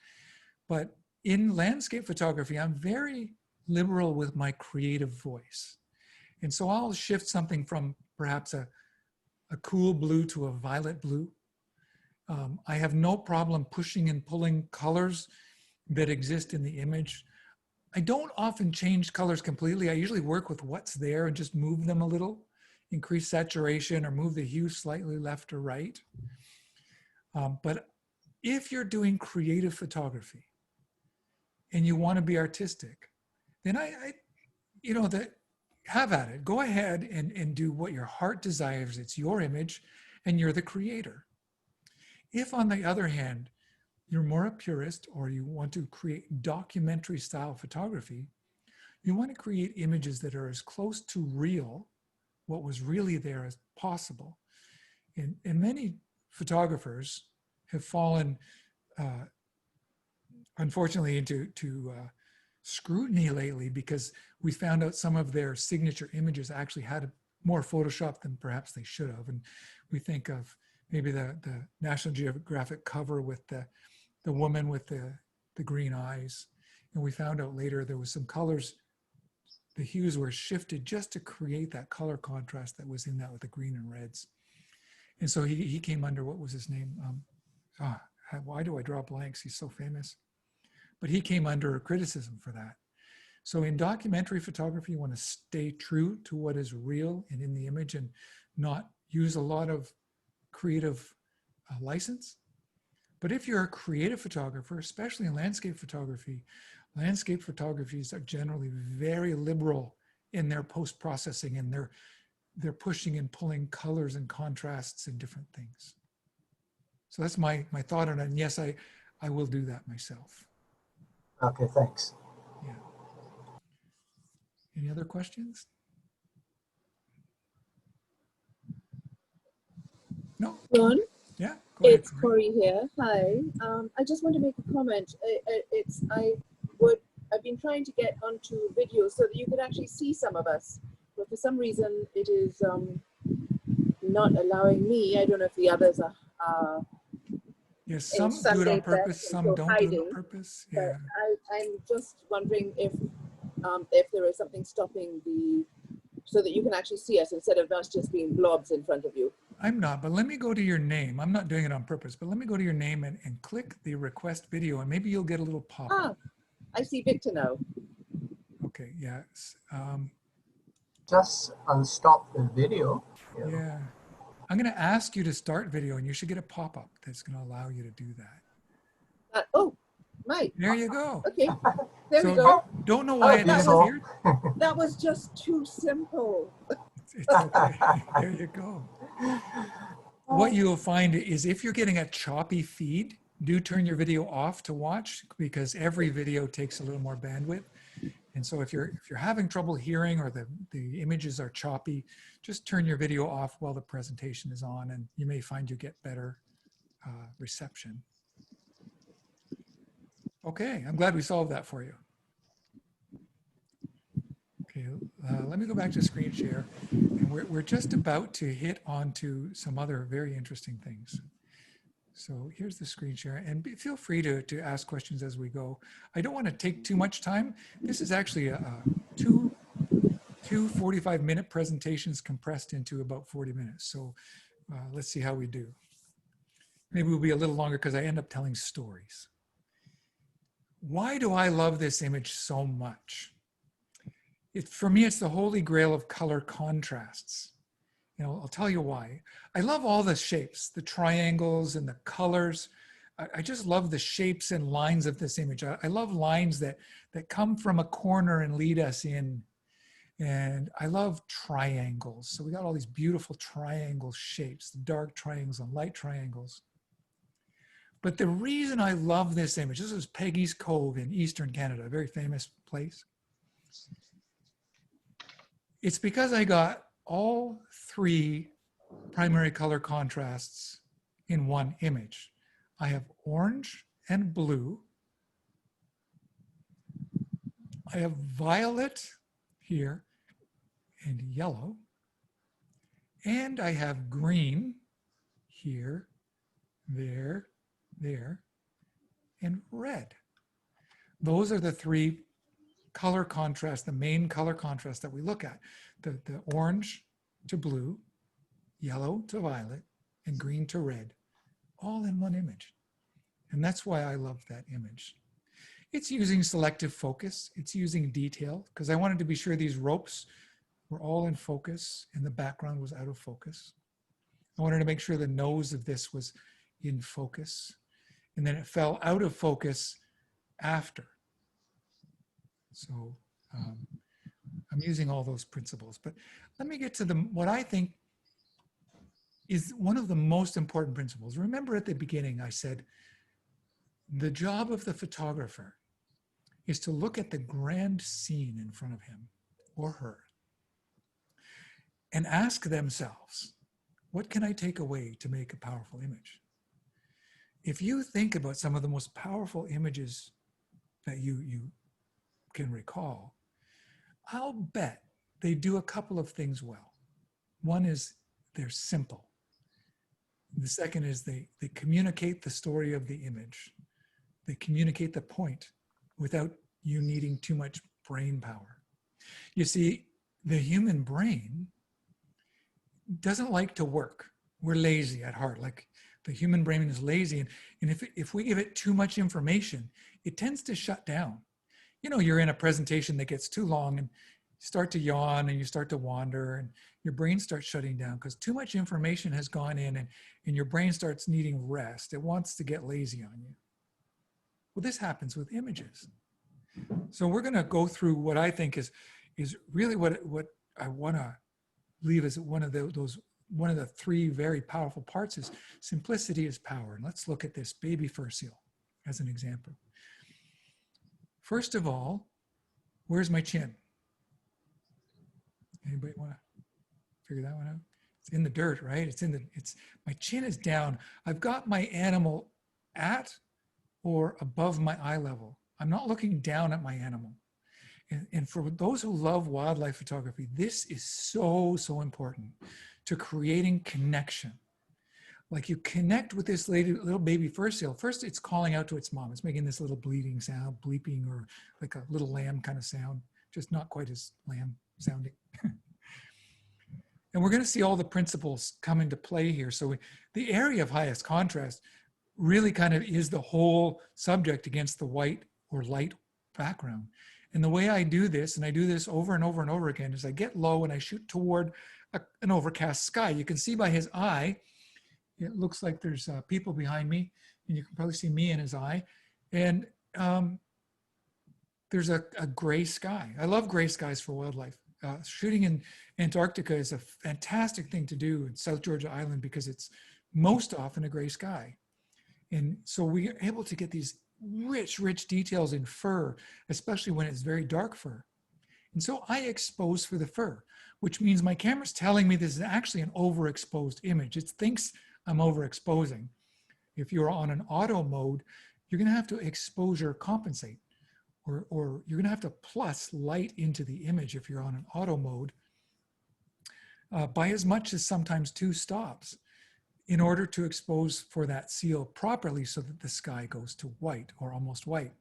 [SPEAKER 2] But in landscape photography, I'm very liberal with my creative voice. And so I'll shift something from perhaps a cool blue to a violet blue. I have no problem pushing and pulling colors that exist in the image. I don't often change colors completely. I usually work with what's there and just move them a little, increase saturation or move the hue slightly left or right. But if you're doing creative photography and you want to be artistic, then have at it. Go ahead and do what your heart desires. It's your image and you're the creator. If on the other hand, you're more a purist or you want to create documentary style photography, you want to create images that are as close to real, what was really there, as possible. And many photographers have fallen, unfortunately, into scrutiny lately because we found out some of their signature images actually had more Photoshop than perhaps they should have. And we think of maybe the National Geographic cover with the woman with the green eyes. And we found out later there was some colors, the hues were shifted just to create that color contrast that was in that with the green and reds. And so he came under, what was his name? Why do I draw blanks? He's so famous. But he came under criticism for that. So in documentary photography, you want to stay true to what is real and in the image and not use a lot of creative license. But if you're a creative photographer, especially in landscape photographies are generally very liberal in their post-processing, and they're pushing and pulling colors and contrasts and different things. So that's my thought on it. And yes, I will do that myself.
[SPEAKER 3] Okay, thanks.
[SPEAKER 2] Yeah. Any other questions? No?
[SPEAKER 4] Ron,
[SPEAKER 2] Yeah, go ahead.
[SPEAKER 4] it's Corey here. Hi. I just want to make a comment. I've been trying to get onto video so that you could actually see some of us, but for some reason it is not allowing me. I don't know if the others are.
[SPEAKER 2] Yes, some do it on purpose, some don't do it on purpose. Yeah.
[SPEAKER 4] But I'm just wondering if there is something stopping so that you can actually see us instead of us just being blobs in front of you.
[SPEAKER 2] I'm not, but let me go to your name. I'm not doing it on purpose, but let me go to your name and click the request video, and maybe you'll get a little pop-up.
[SPEAKER 4] I see Victor now.
[SPEAKER 2] Okay, yes.
[SPEAKER 3] Just unstop the video.
[SPEAKER 2] Yeah. I'm going to ask you to start video, and you should get a pop-up that's going to allow you to do that.
[SPEAKER 4] Oh, right.
[SPEAKER 2] There you go.
[SPEAKER 4] Okay, there we
[SPEAKER 2] So
[SPEAKER 4] go.
[SPEAKER 2] don't know why it disappeared.
[SPEAKER 4] That was just too simple.
[SPEAKER 2] It's okay. There you go. What you'll find is if you're getting a choppy feed, do turn your video off to watch, because every video takes a little more bandwidth. And so if you're having trouble hearing or the images are choppy, just turn your video off while the presentation is on, and you may find you get better reception. Okay, I'm glad we solved that for you. Okay, let me go back to screen share. And we're just about to hit onto some other very interesting things. So here's the screen share, and feel free to ask questions as we go. I don't want to take too much time. This is actually two 45-minute presentations compressed into about 40 minutes. So let's see how we do. Maybe we'll be a little longer because I end up telling stories. Why do I love this image so much? For me, it's the holy grail of color contrasts. You know, I'll tell you why. I love all the shapes, the triangles and the colors. I just love the shapes and lines of this image. I love lines that come from a corner and lead us in. And I love triangles. So we got all these beautiful triangle shapes, dark triangles and light triangles. But the reason I love this image, this is Peggy's Cove in Eastern Canada, a very famous place. It's because I got all three primary color contrasts in one image. I have orange and blue. I have violet here and yellow. And I have green here, there, and red. Those are the three color contrast, the main color contrast that we look at, the orange to blue, yellow to violet, and green to red, all in one image. And that's why I love that image. It's using selective focus. It's using detail, because I wanted to be sure these ropes were all in focus and the background was out of focus. I wanted to make sure the nose of this was in focus, and then it fell out of focus after. So I'm using all those principles, but let me get to what I think is one of the most important principles. Remember at the beginning, I said, the job of the photographer is to look at the grand scene in front of him or her and ask themselves, what can I take away to make a powerful image? If you think about some of the most powerful images that you can recall, I'll bet they do a couple of things well. One is they're simple. The second is they communicate the story of the image. They communicate the point without you needing too much brain power. You see, the human brain doesn't like to work. We're lazy at heart. Like the human brain is lazy. And if we give it too much information, it tends to shut down. You know, you're in a presentation that gets too long and you start to yawn and you start to wander and your brain starts shutting down because too much information has gone in and your brain starts needing rest. It wants to get lazy on you. Well, this happens with images. So we're going to go through what I think is really what I want to leave as one of the three very powerful parts is simplicity is power. And let's look at this baby fur seal as an example. First of all, where's my chin? Anybody want to figure that one out? It's in the dirt, right? My chin is down. I've got my animal at or above my eye level. I'm not looking down at my animal. And for those who love wildlife photography, this is so, so important to creating connection. Like you connect with this little baby fur seal. First, it's calling out to its mom. It's making this little bleating sound, bleeping, or like a little lamb kind of sound, just not quite as lamb sounding. And we're going to see all the principles come into play here. So the area of highest contrast really kind of is the whole subject against the white or light background. And the way I do this, and I do this over and over and over again, is I get low and I shoot toward an overcast sky. You can see by his eye, it looks like there's people behind me, and you can probably see me in his eye. And there's a gray sky. I love gray skies for wildlife. Shooting in Antarctica is a fantastic thing to do in South Georgia Island because it's most often a gray sky. And so we are able to get these rich, rich details in fur, especially when it's very dark fur. And so I expose for the fur, which means my camera's telling me this is actually an overexposed image. It thinks I'm overexposing. If you're on an auto mode, you're going to have to exposure compensate, or you're going to have to plus light into the image if you're on an auto mode by as much as sometimes 2 stops in order to expose for that seal properly so that the sky goes to white or almost white.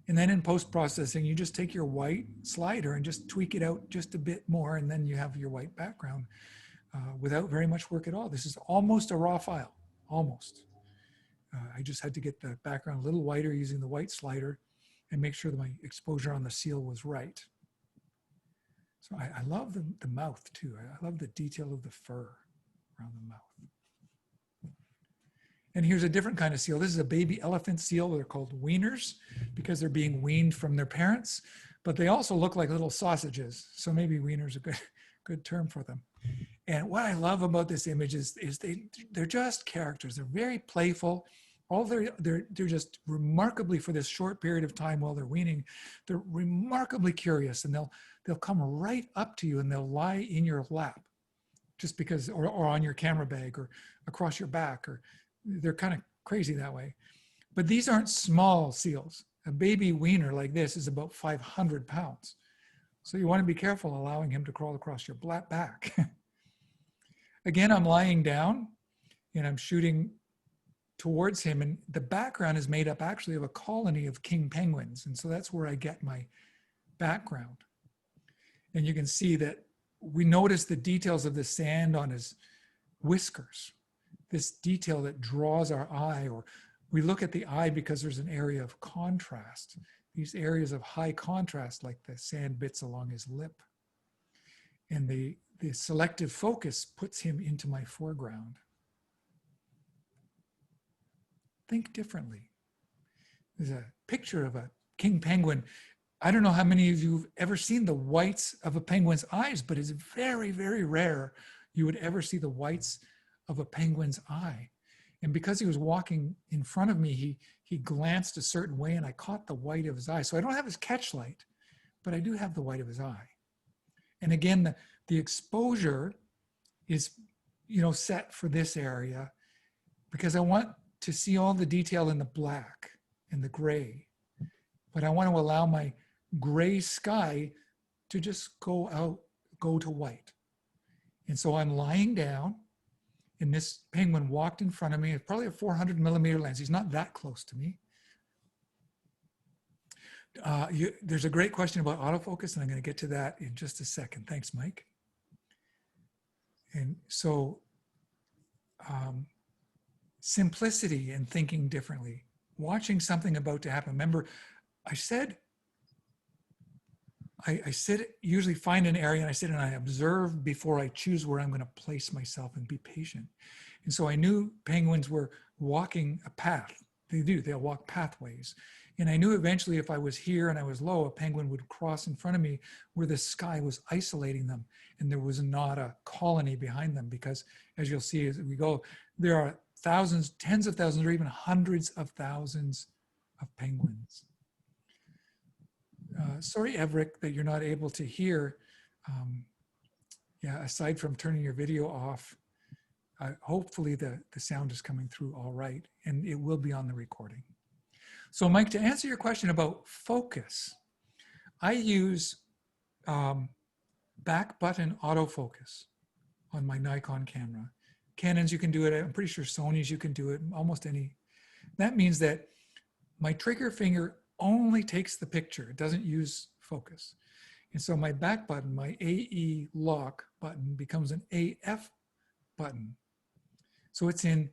[SPEAKER 2] And then in post-processing, you just take your white slider and just tweak it out just a bit more, and then you have your white background without very much work at all. This is almost a raw file, almost. I just had to get the background a little whiter using the white slider and make sure that my exposure on the seal was right. So I love the mouth too. I love the detail of the fur around the mouth. And here's a different kind of seal. This is a baby elephant seal. They're called weaners because they're being weaned from their parents, but they also look like little sausages. So maybe weaners are a good term for them. And what I love about this image is they're just characters. They're very playful. They're just remarkably, for this short period of time while they're weaning, they're remarkably curious, and they'll come right up to you and they'll lie in your lap just because, or on your camera bag or across your back, or they're kind of crazy that way. But these aren't small seals. A baby weaner like this is about 500 pounds. So you want to be careful allowing him to crawl across your back. Again, I'm lying down and I'm shooting towards him, and the background is made up actually of a colony of king penguins. And so that's where I get my background. And you can see that we notice the details of the sand on his whiskers, this detail that draws our eye, or we look at the eye because there's an area of contrast, these areas of high contrast, like the sand bits along his lip. And the selective focus puts him into my foreground. Think differently. There's a picture of a king penguin. I don't know how many of you have ever seen the whites of a penguin's eyes, but it's very, very rare you would ever see the whites of a penguin's eye. And because he was walking in front of me, he glanced a certain way and I caught the white of his eye. So I don't have his catch light, but I do have the white of his eye. And again, the exposure is, set for this area because I want to see all the detail in the black and the gray, but I want to allow my gray sky to just go to white. And so I'm lying down and this penguin walked in front of me. It's probably a 400 millimeter lens. He's not that close to me. There's a great question about autofocus, and I'm going to get to that in just a second. Thanks, Mike. And so simplicity and thinking differently, watching something about to happen. Remember, I said, I sit, usually find an area and I sit and I observe before I choose where I'm going to place myself and be patient. And so I knew penguins were walking a path. They'll walk pathways. And I knew eventually if I was here and I was low, a penguin would cross in front of me where the sky was isolating them and there was not a colony behind them, because as you'll see as we go, there are thousands, tens of thousands, or even hundreds of thousands of penguins. Sorry, Everett, that you're not able to hear. Yeah, aside from turning your video off, hopefully the sound is coming through all right, and it will be on the recording. So Mike, to answer your question about focus, I use back button autofocus on my Nikon camera. Canons, you can do it. I'm pretty sure Sony's, you can do it, almost any. That means that my trigger finger only takes the picture. It doesn't use focus. And so my back button, my AE lock button, becomes an AF button. So it's in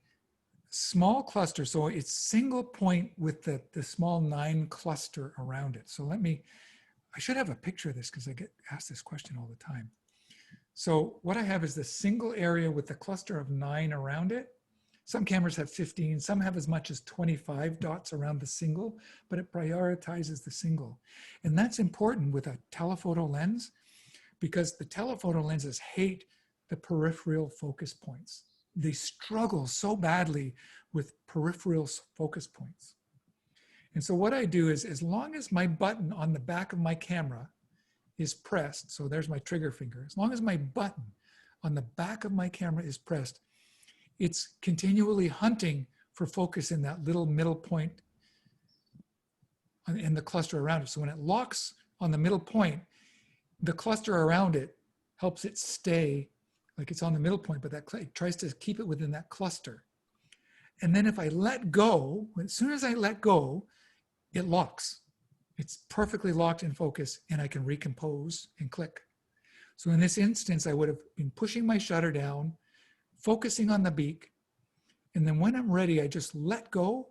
[SPEAKER 2] small cluster. So it's single point with the small 9 cluster around it. So I should have a picture of this because I get asked this question all the time. So what I have is the single area with the cluster of 9 around it. Some cameras have 15, some have as much as 25 dots around the single, but it prioritizes the single. And that's important with a telephoto lens because the telephoto lenses hate the peripheral focus points. They struggle so badly with peripheral focus points. And so what I do is, as long as my button on the back of my camera is pressed, so there's my trigger finger, as long as my button on the back of my camera is pressed, it's continually hunting for focus in that little middle point in the cluster around it. So when it locks on the middle point, the cluster around it helps it stay like it's on the middle point, but it tries to keep it within that cluster. And then if I let go, as soon as I let go, it locks. It's perfectly locked in focus and I can recompose and click. So in this instance, I would have been pushing my shutter down, focusing on the beak, and then when I'm ready, I just let go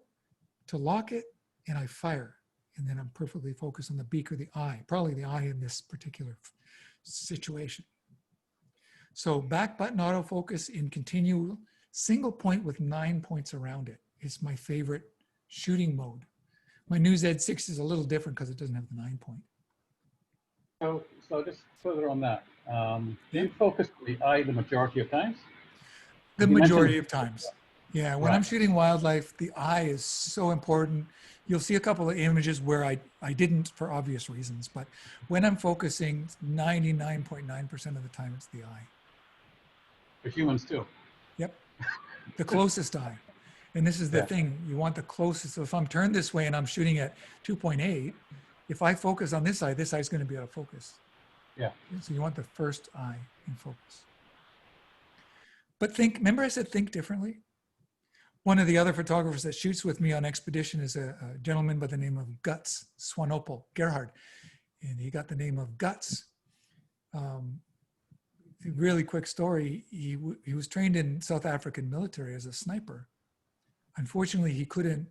[SPEAKER 2] to lock it and I fire. And then I'm perfectly focused on the beak or the eye, probably the eye in this particular situation. So back button autofocus in continual single point with 9 points around it is my favorite shooting mode. My new Z6 is a little different because it doesn't have the 9 point.
[SPEAKER 5] So just further on that, do you focus on the eye the majority of times?
[SPEAKER 2] The majority of times. Yeah, when
[SPEAKER 5] Right.
[SPEAKER 2] I'm shooting wildlife, the eye is so important. You'll see a couple of images where I didn't for obvious reasons, but when I'm focusing, 99.9% of the time it's the eye.
[SPEAKER 5] For humans too.
[SPEAKER 2] Yep, the closest eye. And this is the thing, you want the closest. So if I'm turned this way and I'm shooting at 2.8, if I focus on this eye is going to be out of focus.
[SPEAKER 5] Yeah.
[SPEAKER 2] So you want the first eye in focus. But remember I said think differently? One of the other photographers that shoots with me on expedition is a gentleman by the name of Guts Swanepoel Gerhard. and he got the name of Guts. Really quick story, he was trained in South African military as a sniper. Unfortunately, he couldn't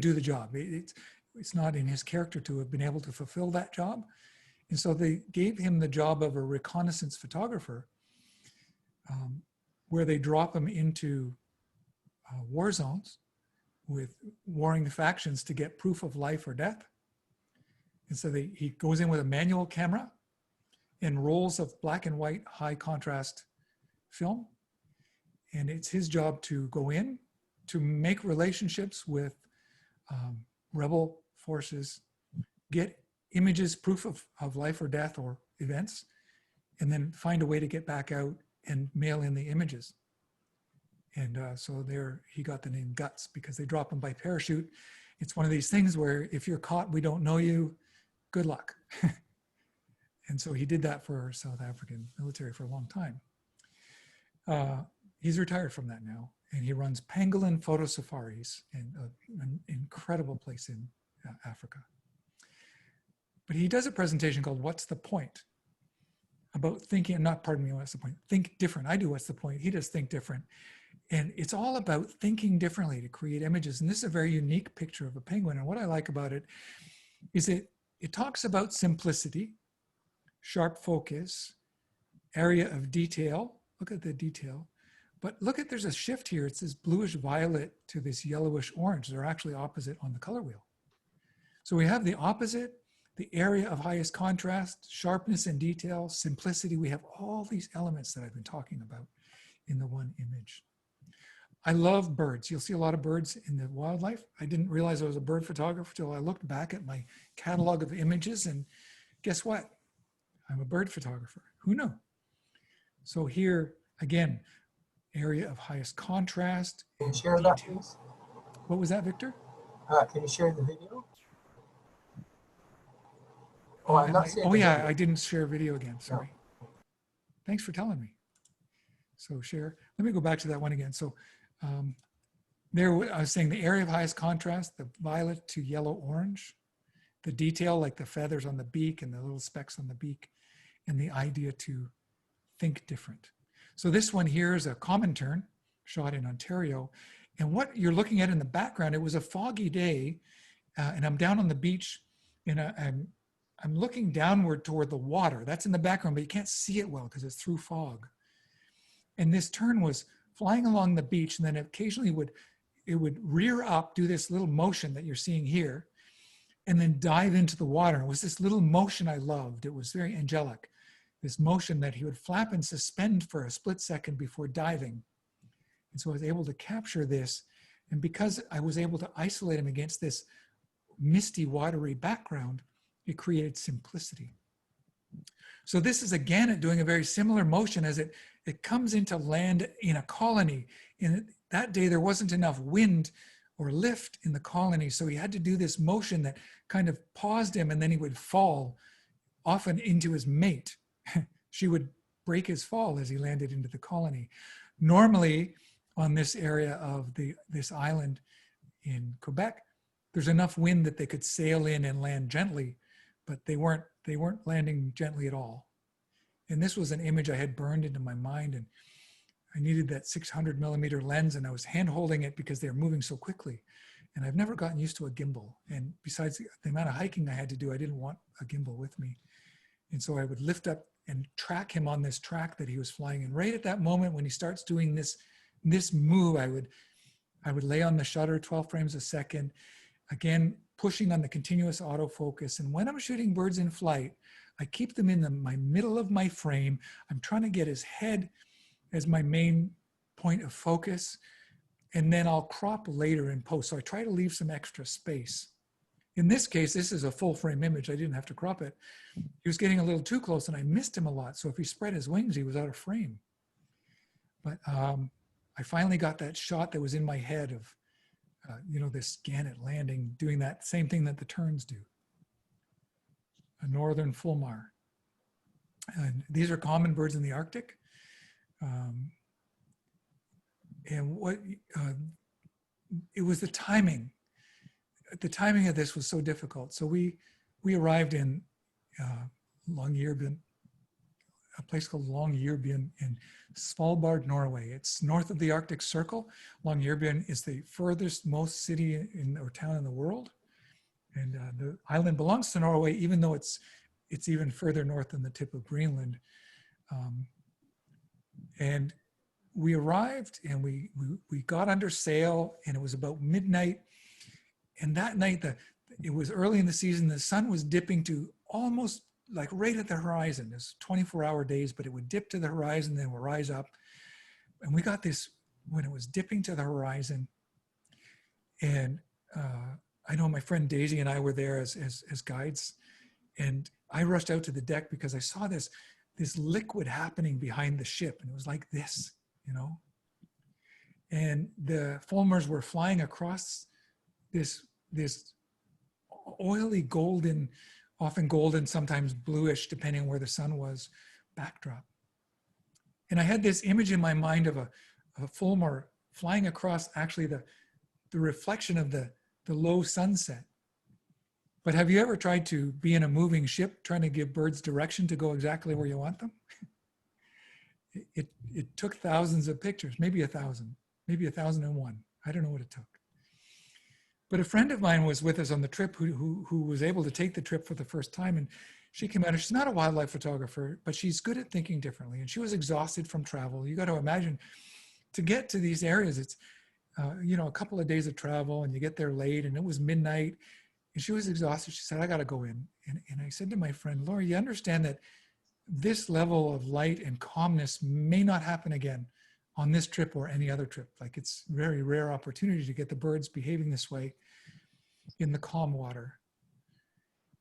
[SPEAKER 2] do the job. It's not in his character to have been able to fulfill that job. And so they gave him the job of a reconnaissance photographer, where they drop him into war zones with warring factions to get proof of life or death. And so he goes in with a manual camera and rolls of black and white high contrast film. And it's his job to go in, to make relationships with rebel forces, get images, proof of life or death or events, and then find a way to get back out and mail in the images. And so there he got the name Guts, because they drop him by parachute. It's one of these things where if you're caught, we don't know you, good luck. And so he did that for South African military for a long time. He's retired from that now, and he runs Pangolin Photo Safaris, in an incredible place in Africa. But he does a presentation called What's the Point? About thinking, pardon me, what's the point? Think different. I do What's the Point? He does Think Different. And it's all about thinking differently to create images. And this is a very unique picture of a penguin. And what I like about it is it talks about simplicity, sharp focus, area of detail. Look at the detail. But look at, there's a shift here. It's this bluish violet to this yellowish orange. They're actually opposite on the color wheel. So we have the opposite, the area of highest contrast, sharpness and detail, simplicity. We have all these elements that I've been talking about in the one image. I love birds. You'll see a lot of birds in the wildlife. I didn't realize I was a bird photographer till I looked back at my catalog of images, and guess what? I'm a bird photographer. Who knew? So here, again, area of highest contrast.
[SPEAKER 3] Can you share that, please?
[SPEAKER 2] What was that, Victor?
[SPEAKER 3] Can you share the video? Oh, I'm not seeing the
[SPEAKER 2] yeah,
[SPEAKER 3] video.
[SPEAKER 2] I didn't share video again, sorry. No. Thanks for telling me. So share, let me go back to that one again. So there, I was saying the area of highest contrast, the violet to yellow orange, the detail like the feathers on the beak and the little specks on the beak, and the idea to think different. So this one here is a common tern shot in Ontario. And what you're looking at in the background, it was a foggy day, and I'm down on the beach, and I'm looking downward toward the water. That's in the background, but you can't see it well because it's through fog. And this tern was flying along the beach, and then occasionally it would rear up, do this little motion that you're seeing here, and then dive into the water. It was this little motion I loved. It was very angelic. This motion that he would flap and suspend for a split second before diving. And so I was able to capture this. And because I was able to isolate him against this misty, watery background, it created simplicity. So this is again doing a very similar motion as it comes into land in a colony. And that day there wasn't enough wind or lift in the colony. So he had to do this motion that kind of paused him, and then he would fall often into his mate. She would break his fall as he landed into the colony. Normally on this area of this island in Quebec, there's enough wind that they could sail in and land gently, but they weren't landing gently at all. And this was an image I had burned into my mind, and I needed that 600 millimeter lens, and I was hand holding it because they were moving so quickly. And I've never gotten used to a gimbal. And besides the amount of hiking I had to do, I didn't want a gimbal with me. And so I would lift up and track him on this track that he was flying. And right at that moment when he starts doing this move, I would lay on the shutter 12 frames a second, again, pushing on the continuous autofocus. And when I'm shooting birds in flight, I keep them in my middle of my frame. I'm trying to get his head as my main point of focus. And then I'll crop later in post. So I try to leave some extra space. In this case, this is a full frame image. I didn't have to crop it. He was getting a little too close and I missed him a lot. So if he spread his wings, he was out of frame. But I finally got that shot that was in my head of, this gannet landing, doing that same thing that the terns do. A northern fulmar. And these are common birds in the Arctic. And what it was the timing. The timing of this was so difficult. So we arrived in Longyearbyen, a place called Longyearbyen in Svalbard, Norway. It's north of the Arctic Circle. Longyearbyen is the furthest most city in or town in the world. And the island belongs to Norway, even though it's even further north than the tip of Greenland. And we arrived and we got under sail, and it was about midnight. And that night, it was early in the season, the sun was dipping to almost like right at the horizon. It's 24-hour days, but it would dip to the horizon, then would rise up. And we got this when it was dipping to the horizon. And I know my friend Daisy and I were there as guides. And I rushed out to the deck because I saw this liquid happening behind the ship. And it was like this, you know. And the fulmars were flying across this oily golden, often golden, sometimes bluish, depending on where the sun was, backdrop. And I had this image in my mind of a fulmar flying across actually the reflection of the low sunset. But have you ever tried to be in a moving ship trying to give birds direction to go exactly where you want them? It took thousands of pictures, maybe 1,000, maybe 1,001. I don't know what it took. But a friend of mine was with us on the trip who was able to take the trip for the first time. And she came out, and she's not a wildlife photographer, but she's good at thinking differently. And she was exhausted from travel. You got to imagine, to get to these areas, it's, you know, a couple of days of travel, and you get there late, and it was midnight. And she was exhausted. She said, I got to go in. And I said to my friend, Laura, you understand that this level of light and calmness may not happen again on this trip or any other trip. Like, it's very rare opportunity to get the birds behaving this way in the calm water.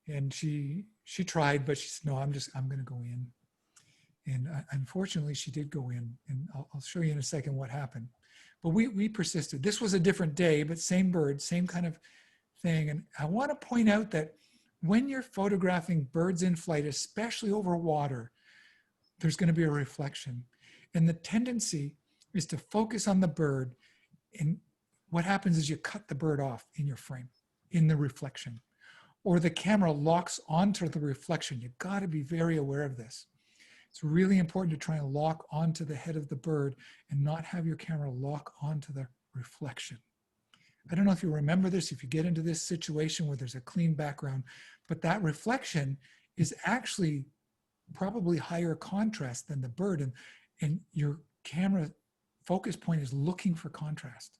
[SPEAKER 2] And she tried, but she said, no, I'm going to go in. And unfortunately, she did go in. And I'll show you in a second what happened. But we persisted. This was a different day, but same bird, same kind of thing. And I want to point out that when you're photographing birds in flight, especially over water, there's going to be a reflection. And the tendency is to focus on the bird. And what happens is you cut the bird off in your frame, in the reflection, or the camera locks onto the reflection. You've got to be very aware of this. It's really important to try and lock onto the head of the bird and not have your camera lock onto the reflection. I don't know if you remember this, if you get into this situation where there's a clean background, but that reflection is actually probably higher contrast than the bird, and your camera focus point is looking for contrast.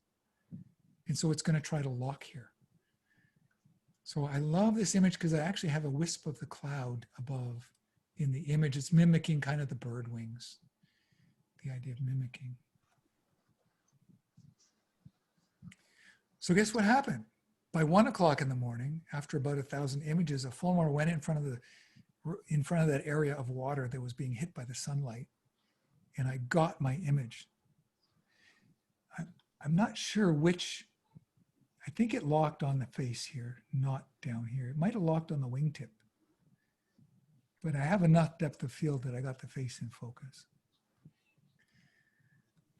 [SPEAKER 2] And so it's going to try to lock here. So I love this image because I actually have a wisp of the cloud above in the image. It's mimicking kind of the bird wings, the idea of mimicking. So guess what happened? By 1 o'clock in the morning, after about 1,000 images, a fulmar went in front of that area of water that was being hit by the sunlight, and I got my image. I'm not sure which. I think it locked on the face here, not down here. It might have locked on the wingtip, but I have enough depth of field that I got the face in focus.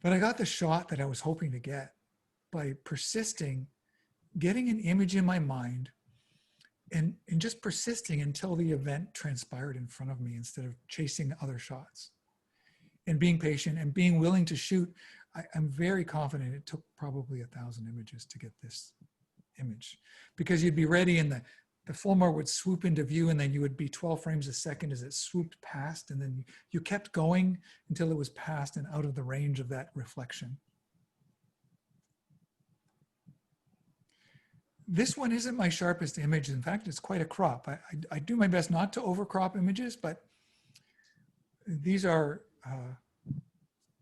[SPEAKER 2] But I got the shot that I was hoping to get by persisting, getting an image in my mind, and just persisting until the event transpired in front of me instead of chasing other shots. And being patient and being willing to shoot. I'm very confident it took probably 1,000 images to get this image, because you'd be ready and the fulmar would swoop into view, and then you would be 12 frames a second as it swooped past, and then you kept going until it was past and out of the range of that reflection. This one isn't my sharpest image. In fact, it's quite a crop. I do my best not to overcrop images, but these are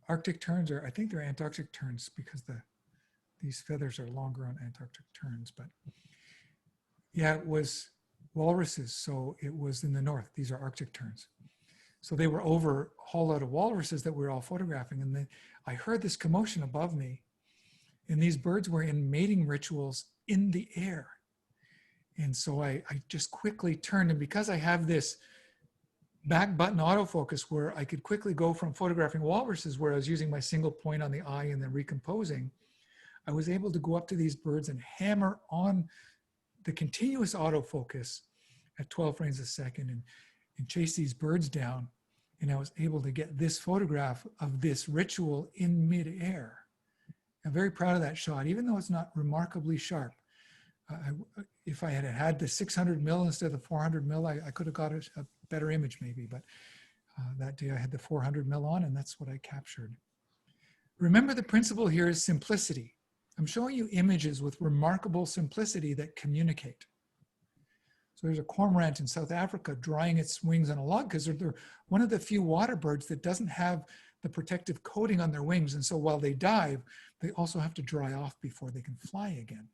[SPEAKER 2] Arctic terns, or I think they're Antarctic terns, because these feathers are longer on Antarctic terns. But yeah, it was walruses, so it was in the north. These are Arctic terns. So they were over hauled out of walruses that we were all photographing. And then I heard this commotion above me, and these birds were in mating rituals in the air. And so I just quickly turned, and because I have this back button autofocus where I could quickly go from photographing walruses, where I was using my single point on the eye and then recomposing, I was able to go up to these birds and hammer on the continuous autofocus at 12 frames a second and chase these birds down. And I was able to get this photograph of this ritual in midair. I'm very proud of that shot, even though it's not remarkably sharp. If I had had the 600 mil instead of the 400 mil, I could have got a better image maybe, but that day I had the 400 mil on and that's what I captured. Remember, the principle here is simplicity. I'm showing you images with remarkable simplicity that communicate. So there's a cormorant in South Africa drying its wings on a log because they're one of the few water birds that doesn't have the protective coating on their wings. And so while they dive, they also have to dry off before they can fly again.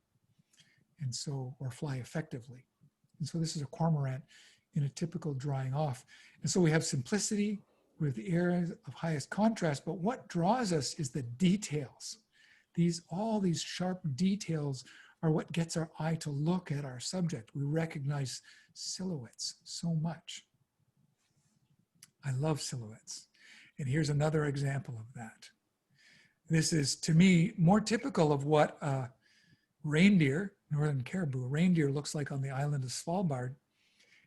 [SPEAKER 2] And so, or fly effectively. And so this is a cormorant in a typical drying off. And so we have simplicity with the areas of highest contrast, but what draws us is the details. All these sharp details are what gets our eye to look at our subject. We recognize silhouettes so much. I love silhouettes. And here's another example of that. This is, to me, more typical of what a reindeer, northern caribou, a reindeer looks like on the island of Svalbard.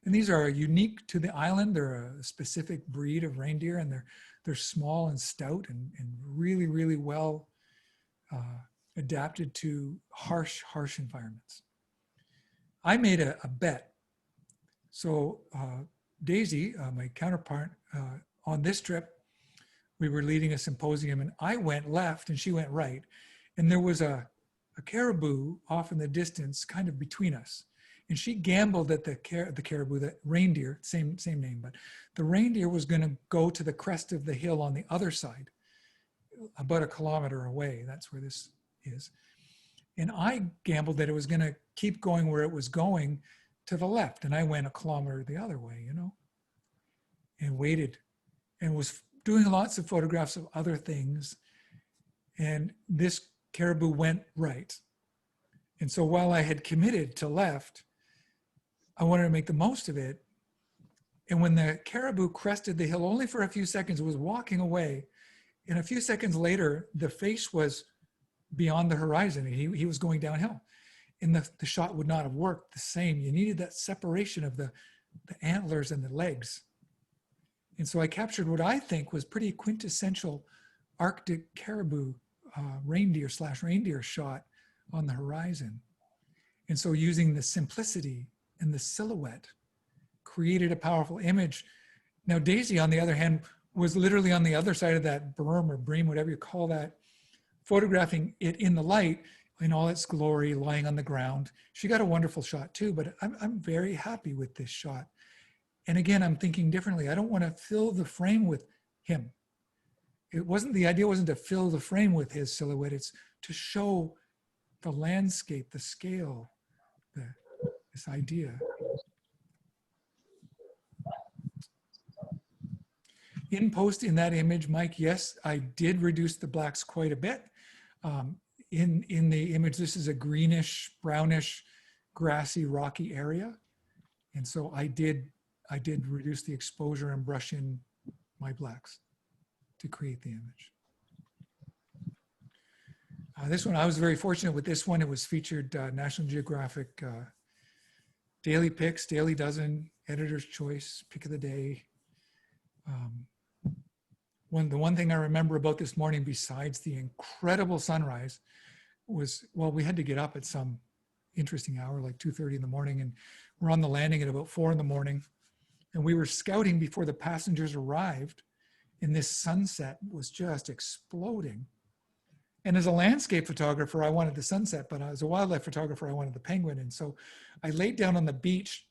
[SPEAKER 2] And these are unique to the island. They're a specific breed of reindeer, and they're small and stout and really, really well adapted to harsh environments. I made a bet. So Daisy, my counterpart, on this trip, we were leading a symposium and I went left and she went right. And there was a caribou off in the distance, kind of between us. And she gambled that the caribou, the reindeer, same name, but the reindeer was going to go to the crest of the hill on the other side, about 1 kilometer away. That's where this is. And I gambled that it was going to keep going where it was going to the left. And I went 1 kilometer the other way, you know, and waited and was doing lots of photographs of other things. And this caribou went right. And so while I had committed to left, I wanted to make the most of it. And when the caribou crested the hill only for a few seconds, it was walking away. And a few seconds later, the face was beyond the horizon. He was going downhill. And the shot would not have worked the same. You needed that separation of the antlers and the legs. And so I captured what I think was pretty quintessential Arctic caribou reindeer shot on the horizon. And so using the simplicity and the silhouette created a powerful image. Now Daisy, on the other hand, was literally on the other side of that berm or bream, whatever you call that, photographing it in the light in all its glory, lying on the ground. She got a wonderful shot too, but I'm very happy with this shot. And again, I'm thinking differently. I don't want to fill the frame with him. The idea wasn't to fill the frame with his silhouette. It's to show the landscape, the scale, this idea. In post in that image, Mike, yes, I did reduce the blacks quite a bit. In the image, this is a greenish, brownish, grassy, rocky area. And so I did reduce the exposure and brush in my blacks to create the image. This one, I was very fortunate with this one. It was featured National Geographic Daily Picks, Daily Dozen, Editor's Choice, Pick of the Day. The one thing I remember about this morning, besides the incredible sunrise, was, well, we had to get up at some interesting hour, like 2:30 in the morning, and we're on the landing at about 4 in the morning. And we were scouting before the passengers arrived, and this sunset was just exploding. And as a landscape photographer, I wanted the sunset, but as a wildlife photographer, I wanted the penguin. And so I laid down on the beach,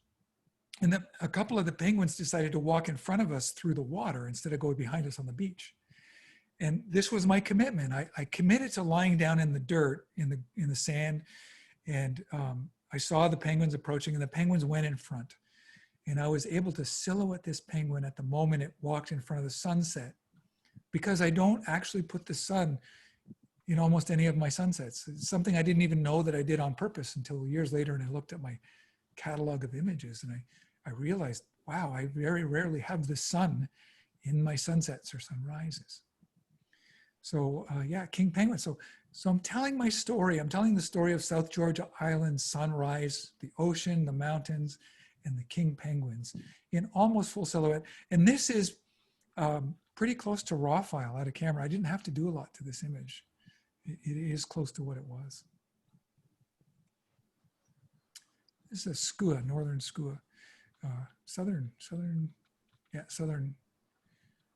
[SPEAKER 2] and a couple of the penguins decided to walk in front of us through the water instead of going behind us on the beach. And this was my commitment. I committed to lying down in the dirt, in the sand, and I saw the penguins approaching, and the penguins went in front. And I was able to silhouette this penguin at the moment it walked in front of the sunset, because I don't actually put the sun in almost any of my sunsets. It's something I didn't even know that I did on purpose until years later, and I looked at my catalog of images and I realized, wow, I very rarely have the sun in my sunsets or sunrises. So yeah, king penguin. So I'm telling my story. I'm telling the story of South Georgia Island sunrise, the ocean, the mountains, and the king penguins in almost full silhouette. And this is pretty close to raw file out of camera. I didn't have to do a lot to this image. It is close to what it was. This is a skua, northern skua, southern.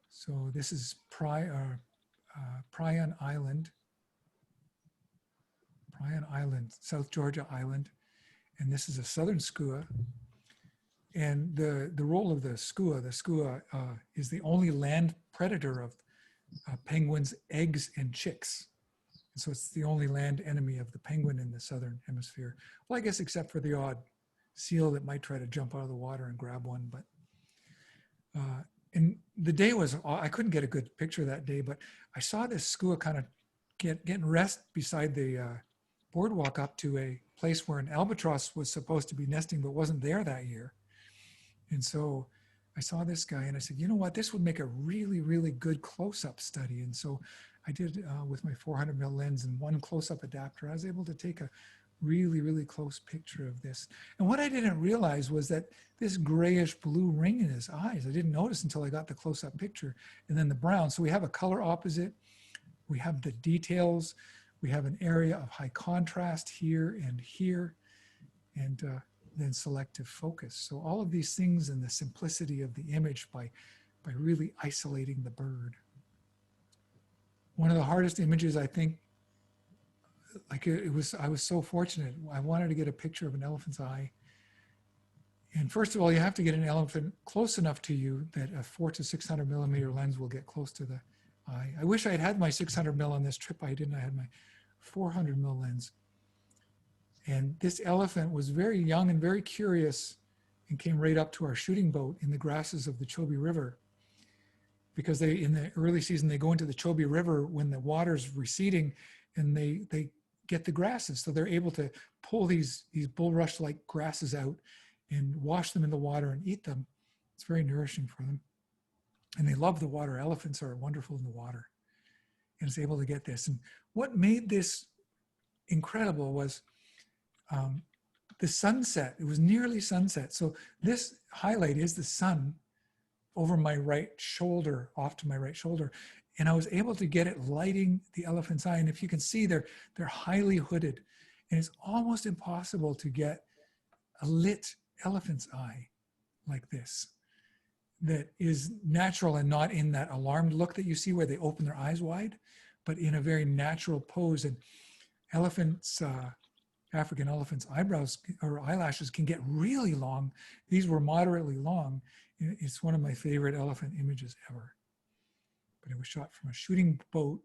[SPEAKER 2] So this is Pryan Island, South Georgia Island. And this is a southern skua. And the role of the skua is the only land predator of penguins' eggs and chicks. And so it's the only land enemy of the penguin in the southern hemisphere. Well, I guess except for the odd seal that might try to jump out of the water and grab one. But and the day was, I couldn't get a good picture that day, but I saw this skua kind of getting rest beside the boardwalk up to a place where an albatross was supposed to be nesting, but wasn't there that year. And so I saw this guy and I said, you know what, this would make a really, really good close-up study. And so I did with my 400 mil lens and one close-up adapter, I was able to take a really, really close picture of this. And what I didn't realize was that this grayish blue ring in his eyes, I didn't notice until I got the close-up picture, and then the brown. So we have a color opposite, we have the details, we have an area of high contrast here, and then selective focus. So all of these things and the simplicity of the image by really isolating the bird. One of the hardest images, I think, I was so fortunate. I wanted to get a picture of an elephant's eye. And first of all, you have to get an elephant close enough to you that a 400 to 600 millimeter lens will get close to the eye. I wish I had had my 600 mil on this trip. I didn't. I had my 400 mil lens. And this elephant was very young and very curious and came right up to our shooting boat in the grasses of the Chobe River. Because in the early season, they go into the Chobe River when the water's receding and they get the grasses. So they're able to pull these bulrush-like grasses out and wash them in the water and eat them. It's very nourishing for them. And they love the water. Elephants are wonderful in the water. And it's able to get this. And what made this incredible was the sunset. It was nearly sunset. So this highlight is the sun over my right shoulder, off to my right shoulder. And I was able to get it lighting the elephant's eye. And if you can see, they're highly hooded. And it's almost impossible to get a lit elephant's eye like this that is natural and not in that alarmed look that you see where they open their eyes wide, but in a very natural pose. And elephants, African elephants' eyebrows or eyelashes can get really long. These were moderately long. It's one of my favorite elephant images ever. But it was shot from a shooting boat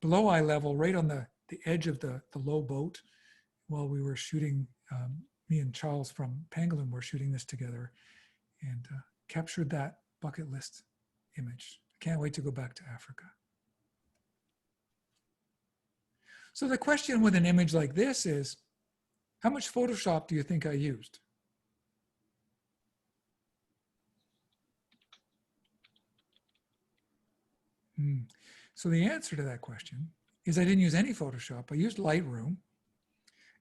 [SPEAKER 2] below eye level, right on the edge of the low boat while we were shooting. Me and Charles from Pangolin were shooting this together and captured that bucket list image. I can't wait to go back to Africa. So the question with an image like this is, how much Photoshop do you think I used? So the answer to that question is I didn't use any Photoshop. I used Lightroom.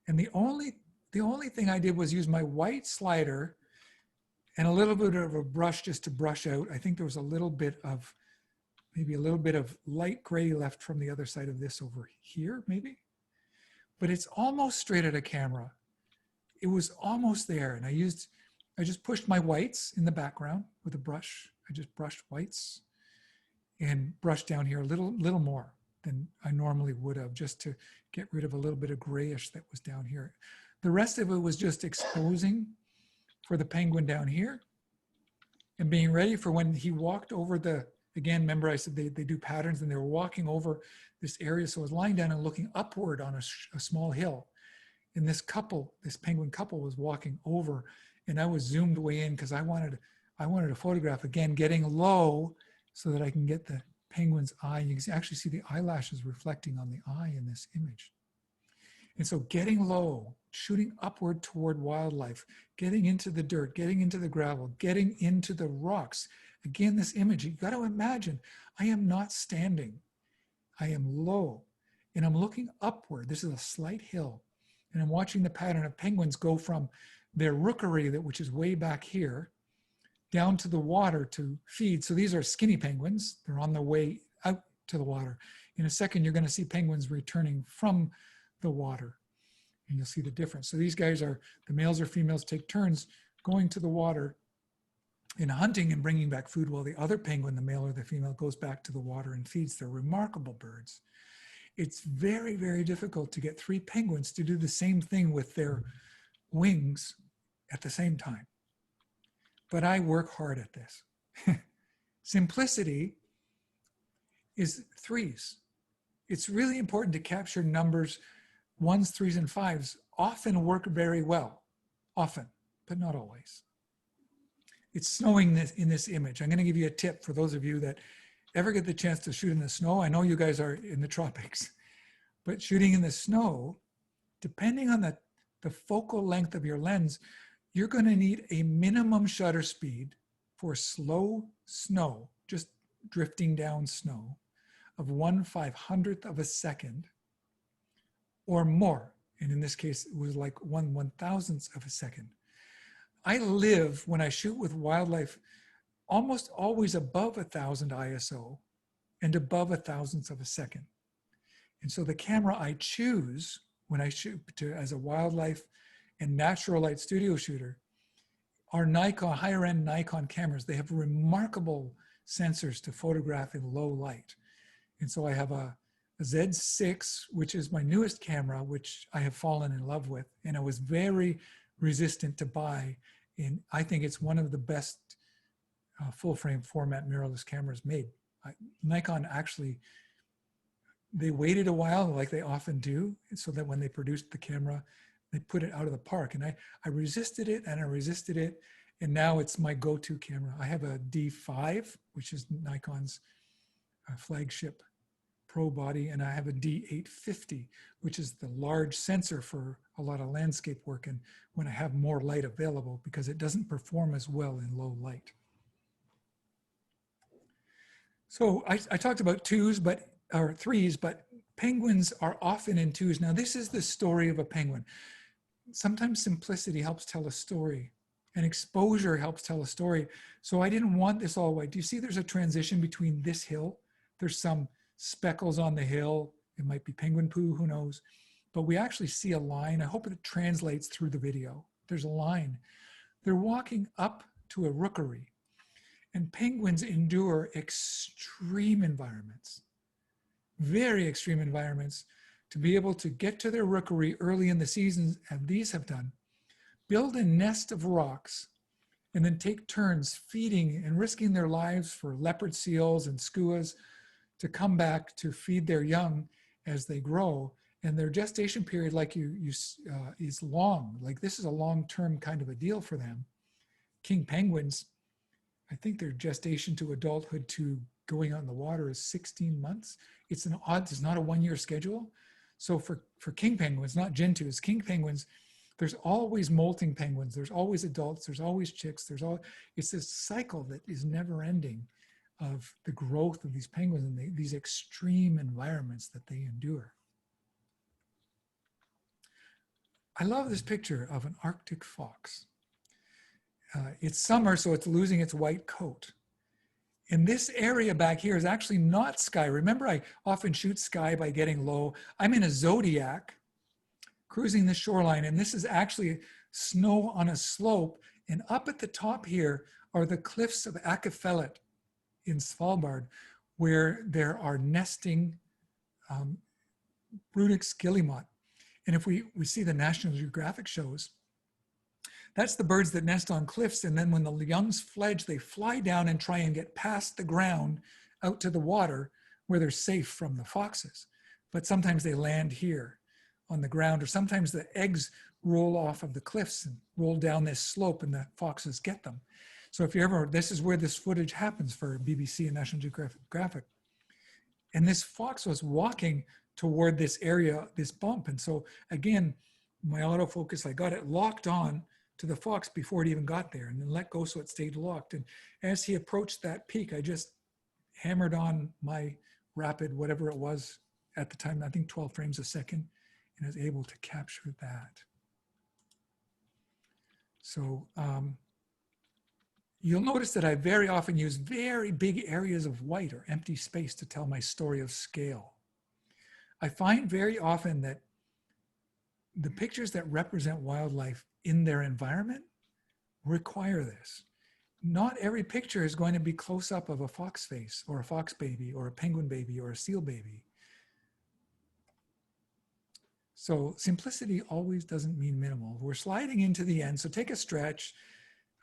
[SPEAKER 2] And the only thing I did was use my white slider and a little bit of a brush just to brush out. I think there was a little bit of, maybe a little bit of light gray left from the other side of this over here, maybe. But it's almost straight at a camera. It was almost there. And I just pushed my whites in the background with a brush. I just brushed whites and brushed down here a little more than I normally would have, just to get rid of a little bit of grayish that was down here. The rest of it was just exposing for the penguin down here and being ready for when he walked over again, remember I said they do patterns, and they were walking over this area. So I was lying down and looking upward on a small hill. And this penguin couple was walking over, and I was zoomed way in because I wanted to photograph again, getting low so that I can get the penguin's eye. You can actually see the eyelashes reflecting on the eye in this image. And so getting low, shooting upward toward wildlife, getting into the dirt, getting into the gravel, getting into the rocks. Again, this image, you got to imagine, I am not standing. I am low, and I'm looking upward. This is a slight hill, and I'm watching the pattern of penguins go from their rookery, which is way back here, down to the water to feed. So these are skinny penguins. They're on their way out to the water. In a second, you're going to see penguins returning from the water, and you'll see the difference. So these guys are, the males or females take turns going to the water and hunting and bringing back food, while the other penguin, the male or the female, goes back to the water and feeds. They're remarkable birds. It's very, very difficult to get 3 penguins to do the same thing with their wings at the same time. But I work hard at this. Simplicity is 3s. It's really important to capture numbers. 1s, 3s, and 5s often work very well. Often, but not always. It's snowing in this image. I'm going to give you a tip for those of you that ever get the chance to shoot in the snow. I know you guys are in the tropics, but shooting in the snow, depending on the focal length of your lens, you're going to need a minimum shutter speed for slow snow, just drifting down snow, of 1/500th of a second or more. And in this case, it was like 1/1000th of a second. I live, when I shoot with wildlife, almost always above 1000 ISO and above 1,000th of a second. And so the camera I choose when I shoot as a wildlife and natural light studio shooter are Nikon, higher end Nikon cameras. They have remarkable sensors to photograph in low light. And so I have a Z6, which is my newest camera, which I have fallen in love with. And I was very resistant to buy. And I think it's one of the best full frame format mirrorless cameras made. Nikon actually, they waited a while, like they often do, so that when they produced the camera, they put it out of the park. And I resisted it and I resisted it. And now it's my go-to camera. I have a D5, which is Nikon's flagship pro body, and I have a D850, which is the large sensor for a lot of landscape work and when I have more light available, because it doesn't perform as well in low light. So I talked about 2s, or 3s, but penguins are often in 2s. Now this is the story of a penguin. Sometimes simplicity helps tell a story, and exposure helps tell a story. So I didn't want this all white. Do you see there's a transition between this hill? There's some speckles on the hill. It might be penguin poo, who knows? But we actually see a line. I hope it translates through the video. There's a line. They're walking up to a rookery, and penguins endure extreme environments, very extreme environments, to be able to get to their rookery early in the season, and these have done, build a nest of rocks, and then take turns feeding and risking their lives for leopard seals and skuas to come back to feed their young as they grow. And their gestation period, is long. Like, this is a long-term kind of a deal for them. King penguins, I think their gestation to adulthood to going out in the water is 16 months. It's not a 1-year schedule. So for king penguins, not gentoos, king penguins, there's always molting penguins. There's always adults. There's always chicks. It's this cycle that is never ending of the growth of these penguins and these extreme environments that they endure. I love this picture of an Arctic fox. It's summer, so it's losing its white coat. And this area back here is actually not sky. Remember, I often shoot sky by getting low. I'm in a Zodiac, cruising the shoreline, and this is actually snow on a slope. And up at the top here are the cliffs of Akafellet in Svalbard, where there are nesting Brunix guillemot. And if we see the National Geographic shows, that's the birds that nest on cliffs, and then when the youngs fledge, they fly down and try and get past the ground out to the water where they're safe from the foxes. But sometimes they land here on the ground, or sometimes the eggs roll off of the cliffs and roll down this slope and the foxes get them. So if you ever, this is where this footage happens for BBC and National Geographic. And this fox was walking toward this area, this bump. And so again, my autofocus, I got it locked on to the fox before it even got there, and then let go so it stayed locked. And as he approached that peak, I just hammered on my rapid, whatever it was at the time, I think 12 frames a second, and I was able to capture that. So you'll notice that I very often use very big areas of white or empty space to tell my story of scale. I find very often that the pictures that represent wildlife in their environment require this. Not every picture is going to be close up of a fox face or a fox baby or a penguin baby or a seal baby. So simplicity always doesn't mean minimal. We're sliding into the end, so take a stretch.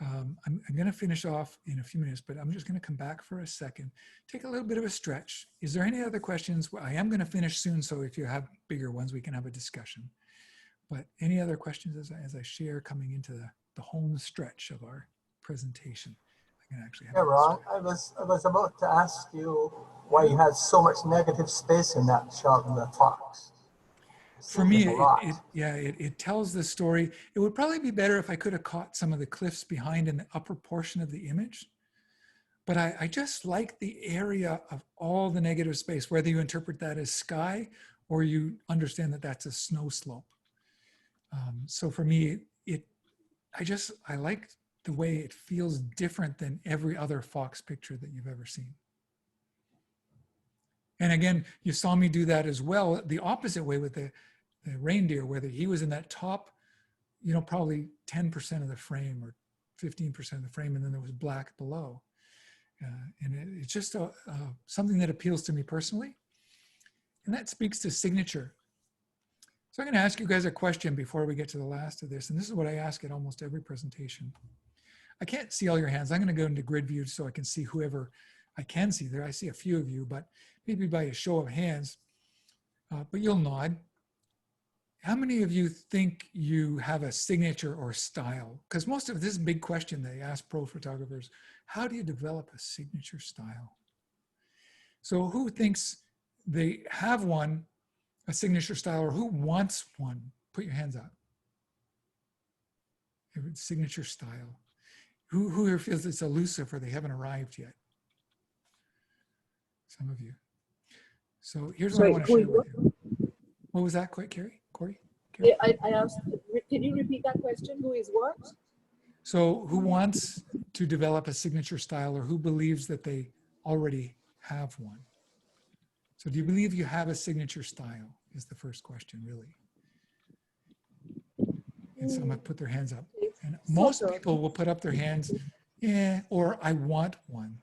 [SPEAKER 2] I'm going to finish off in a few minutes, but I'm just going to come back for a second. Take a little bit of a stretch. Is there any other questions? Well, I am going to finish soon, so if you have bigger ones, we can have a discussion. But any other questions as I share coming into the home stretch of our presentation? I can actually have
[SPEAKER 3] Ron, I was about to ask you why you had so much negative space in that shot of the fox.
[SPEAKER 2] For me, it tells the story. It would probably be better if I could have caught some of the cliffs behind in the upper portion of the image. But I just like the area of all the negative space, whether you interpret that as sky or you understand that that's a snow slope. So for me, I like the way it feels different than every other fox picture that you've ever seen. And again, you saw me do that as well, the opposite way with the reindeer, whether he was in that top, probably 10% of the frame or 15% of the frame, and then there was black below. And it's just something that appeals to me personally. And that speaks to signature. So I'm going to ask you guys a question before we get to the last of this. And this is what I ask at almost every presentation. I can't see all your hands. I'm going to go into grid view so I can see whoever I can see there. I see a few of you, but maybe by a show of hands, but you'll nod. How many of you think you have a signature or style? Because most of this is a big question they ask pro photographers. How do you develop a signature style? So who thinks they have one, a signature style, or who wants one? Put your hands up. Signature style. Who here feels it's elusive or they haven't arrived yet? Some of you. So here's what I want to share with you. What was that, Corey?
[SPEAKER 4] Yeah, I asked, can you repeat that question? Who is what?
[SPEAKER 2] So who wants to develop a signature style or who believes that they already have one? So do you believe you have a signature style is the first question, really. And some have put their hands up. And most people will put up their hands, yeah, or I want one.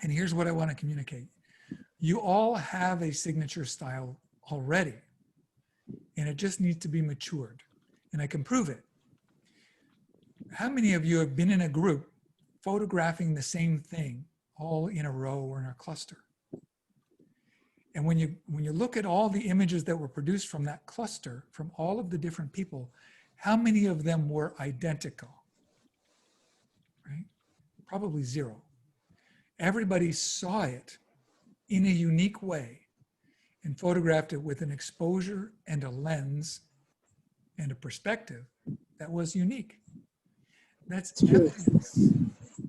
[SPEAKER 2] And here's what I want to communicate. You all have a signature style already, and it just needs to be matured. And I can prove it. How many of you have been in a group photographing the same thing all in a row or in a cluster? And when you look at all the images that were produced from that cluster, from all of the different people, how many of them were identical? Right? Probably zero. Everybody saw it in a unique way and photographed it with an exposure and a lens and a perspective that was unique. That's evidence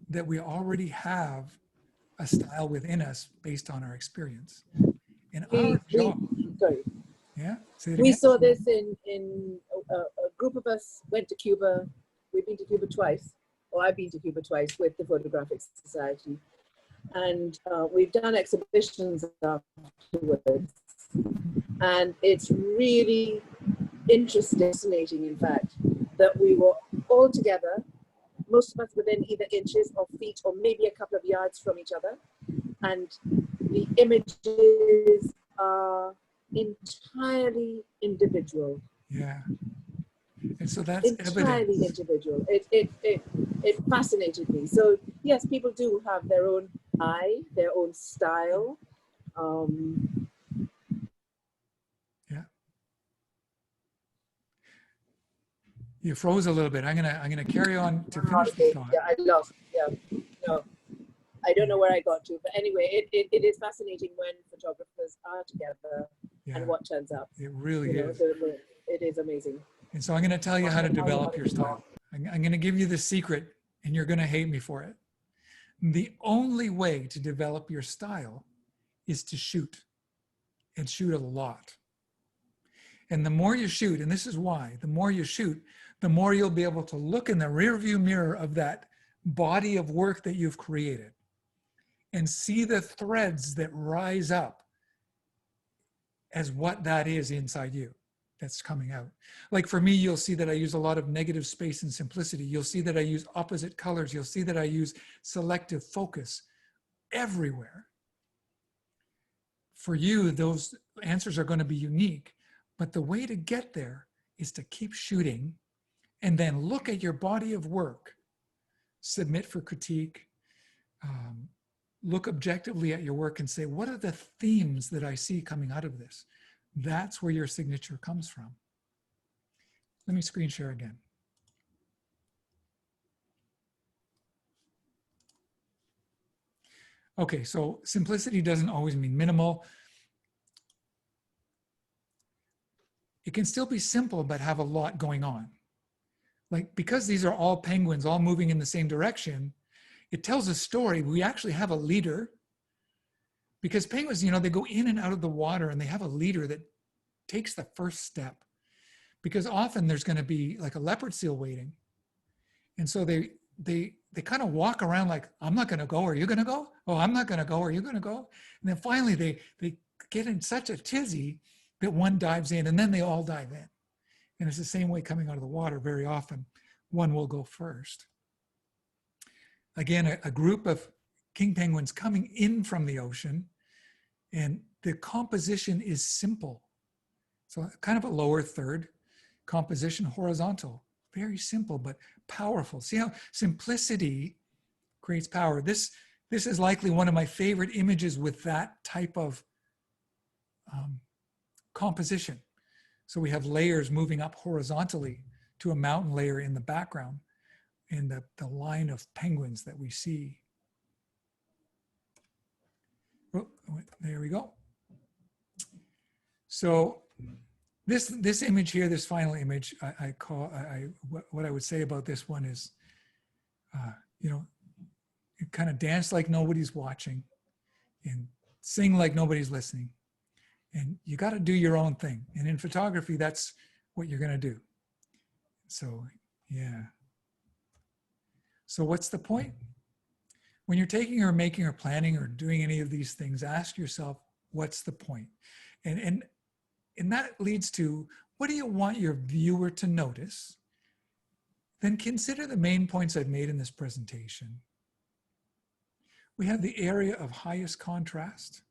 [SPEAKER 2] that we already have a style within us based on our experience. And our job, yeah, say it again.
[SPEAKER 4] We saw this in a group of us went to Cuba. We've been to Cuba twice, or I've been to Cuba twice with the Photographic Society. And we've done exhibitions afterwards. And it's really interesting, fascinating, in fact, that we were all together, most of us within either inches or feet or maybe a couple of yards from each other. And the images are entirely individual.
[SPEAKER 2] Yeah. And so that's
[SPEAKER 4] entirely
[SPEAKER 2] evidence.
[SPEAKER 4] Individual. It fascinated me. So yes, people do have their own eye, their own style.
[SPEAKER 2] Yeah. You froze a little bit. I'm gonna carry on to finish the thought.
[SPEAKER 4] Yeah, I lost. Yeah, no, I don't know where I got to, but anyway, it is fascinating when photographers are together and what turns up.
[SPEAKER 2] It really is.
[SPEAKER 4] It is amazing.
[SPEAKER 2] And so I'm going to tell you how to develop your style. I'm going to give you the secret, and you're going to hate me for it. The only way to develop your style is to shoot, and shoot a lot. And the more you shoot, and this is why, the more you shoot, the more you'll be able to look in the rearview mirror of that body of work that you've created and see the threads that rise up as what that is inside you that's coming out. Like for me, you'll see that I use a lot of negative space and simplicity. You'll see that I use opposite colors. You'll see that I use selective focus everywhere. For you, those answers are going to be unique, but the way to get there is to keep shooting and then look at your body of work, submit for critique, look objectively at your work and say, what are the themes that I see coming out of this? That's where your signature comes from. Let me screen share again. Okay, so simplicity doesn't always mean minimal. It can still be simple, but have a lot going on. Like, because these are all penguins all moving in the same direction, it tells a story. We actually have a leader, because penguins, you know, they go in and out of the water and they have a leader that takes the first step, because often there's going to be like a leopard seal waiting. And so they kind of walk around like, I'm not going to go. Are you going to go? Oh, I'm not going to go. Are you going to go? And then finally they get in such a tizzy that one dives in, and then they all dive in. And it's the same way coming out of the water. Very often one will go first. Again, a group of king penguins coming in from the ocean, and the composition is simple. So kind of a lower third composition, horizontal, very simple, but powerful. See how simplicity creates power. This is likely one of my favorite images with that type of composition. So we have layers moving up horizontally to a mountain layer in the background, and the line of penguins that we see. Oh, there we go. So this image here, this final image, what I would say about this one is, you know, you kind of dance like nobody's watching and sing like nobody's listening. And you got to do your own thing. And in photography, that's what you're going to do. So, yeah. So what's the point? When you're taking or making or planning or doing any of these things, ask yourself, what's the point? And that leads to, what do you want your viewer to notice? Then consider the main points I've made in this presentation. We have the area of highest contrast.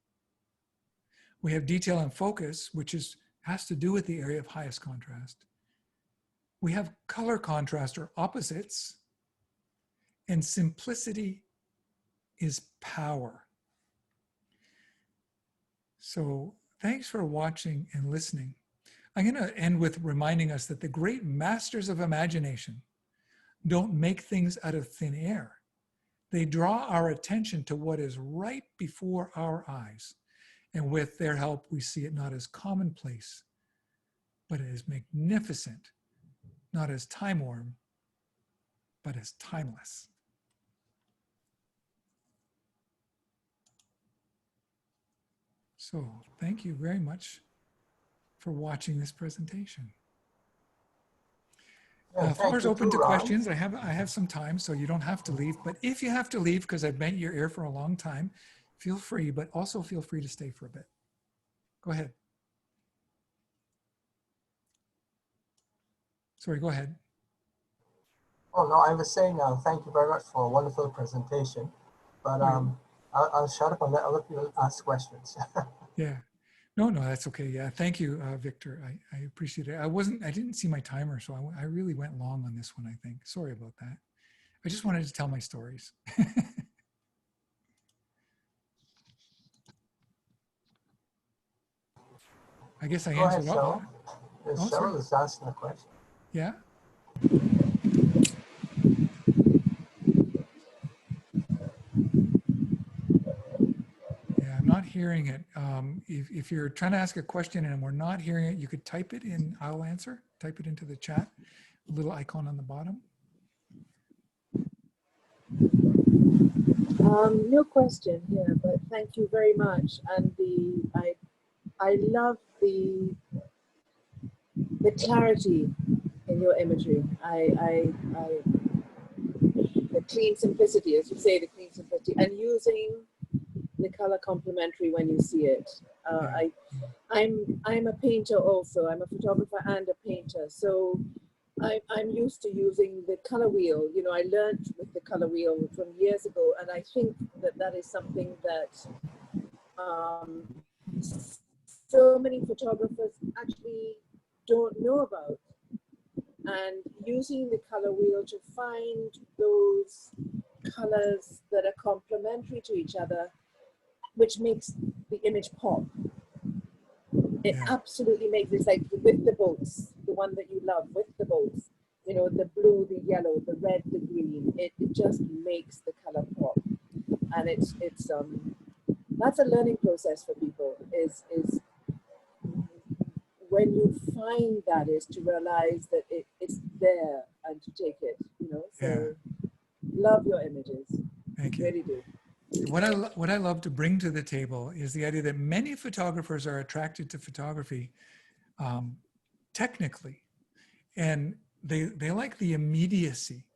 [SPEAKER 2] We have detail and focus, which has to do with the area of highest contrast. We have color contrast or opposites, and simplicity is power. So thanks for watching and listening. I'm going to end with reminding us that the great masters of imagination don't make things out of thin air. They draw our attention to what is right before our eyes. And with their help, we see it not as commonplace, but as magnificent, not as time-worn, but as timeless. So thank you very much for watching this presentation. Floor is open to questions. I have some time, so you don't have to leave. But if you have to leave, because I've been in your ear for a long time, feel free, but also feel free to stay for a bit. Go ahead. Sorry, go ahead.
[SPEAKER 3] Oh, no, I was saying thank you very much for a wonderful presentation. But I'll shut up and let other people ask questions.
[SPEAKER 2] Yeah. No, that's okay. Yeah, thank you, Victor. I appreciate it. I didn't see my timer, so I really went long on this one, I think. Sorry about that. I just wanted to tell my stories. I guess I answered all.
[SPEAKER 3] Cheryl is asking a question.
[SPEAKER 2] Yeah. Yeah, I'm not hearing it. If you're trying to ask a question and we're not hearing it, you could type it in. I'll answer. Type it into the chat. A little icon on the bottom.
[SPEAKER 4] No question here, but thank you very much. And I love the the clarity in your imagery. The clean simplicity, as you say, the clean simplicity, and using the color complementary when you see it. I'm a painter also. I'm a photographer and a painter, so I'm used to using the color wheel. You know, I learned with the color wheel from years ago, and I think that that is something that so many photographers actually don't know about. And using the color wheel to find those colors that are complementary to each other, which makes the image pop. It absolutely makes it, like with the boats, the one that you love, with the boats, you know, the blue, the yellow, the red, the green, it just makes the color pop. And it's that's a learning process for people, is when you find that, is to realize that it's there and to take it, you know. So love your images.
[SPEAKER 2] Thank you.
[SPEAKER 4] Really do.
[SPEAKER 2] What I love to bring to the table is the idea that many photographers are attracted to photography technically, and they like the immediacy.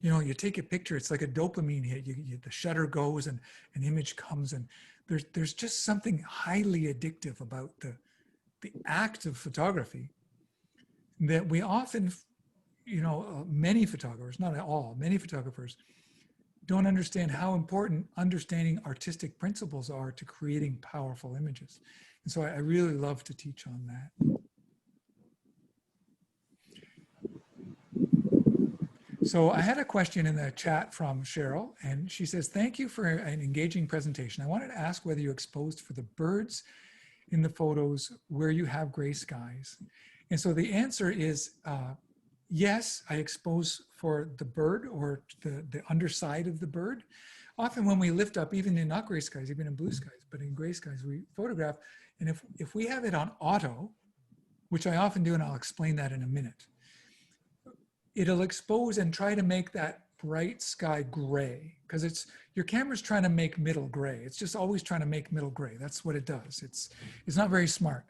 [SPEAKER 2] You know, you take a picture, it's like a dopamine hit. The shutter goes and an image comes, and there's just something highly addictive about the act of photography that we often, you know, many photographers, not all, many photographers don't understand how important understanding artistic principles are to creating powerful images. And so I really love to teach on that. So I had a question in the chat from Cheryl, and she says, thank you for an engaging presentation. I wanted to ask whether you exposed for the birds in the photos where you have gray skies. And so the answer is yes, I expose for the bird or the underside of the bird. Often when we lift up, even in not gray skies, even in blue skies, but in gray skies, we photograph. And if we have it on auto, which I often do, and I'll explain that in a minute, it'll expose and try to make that bright sky gray, because your camera's trying to make middle gray. It's just always trying to make middle gray. That's what it does. It's not very smart,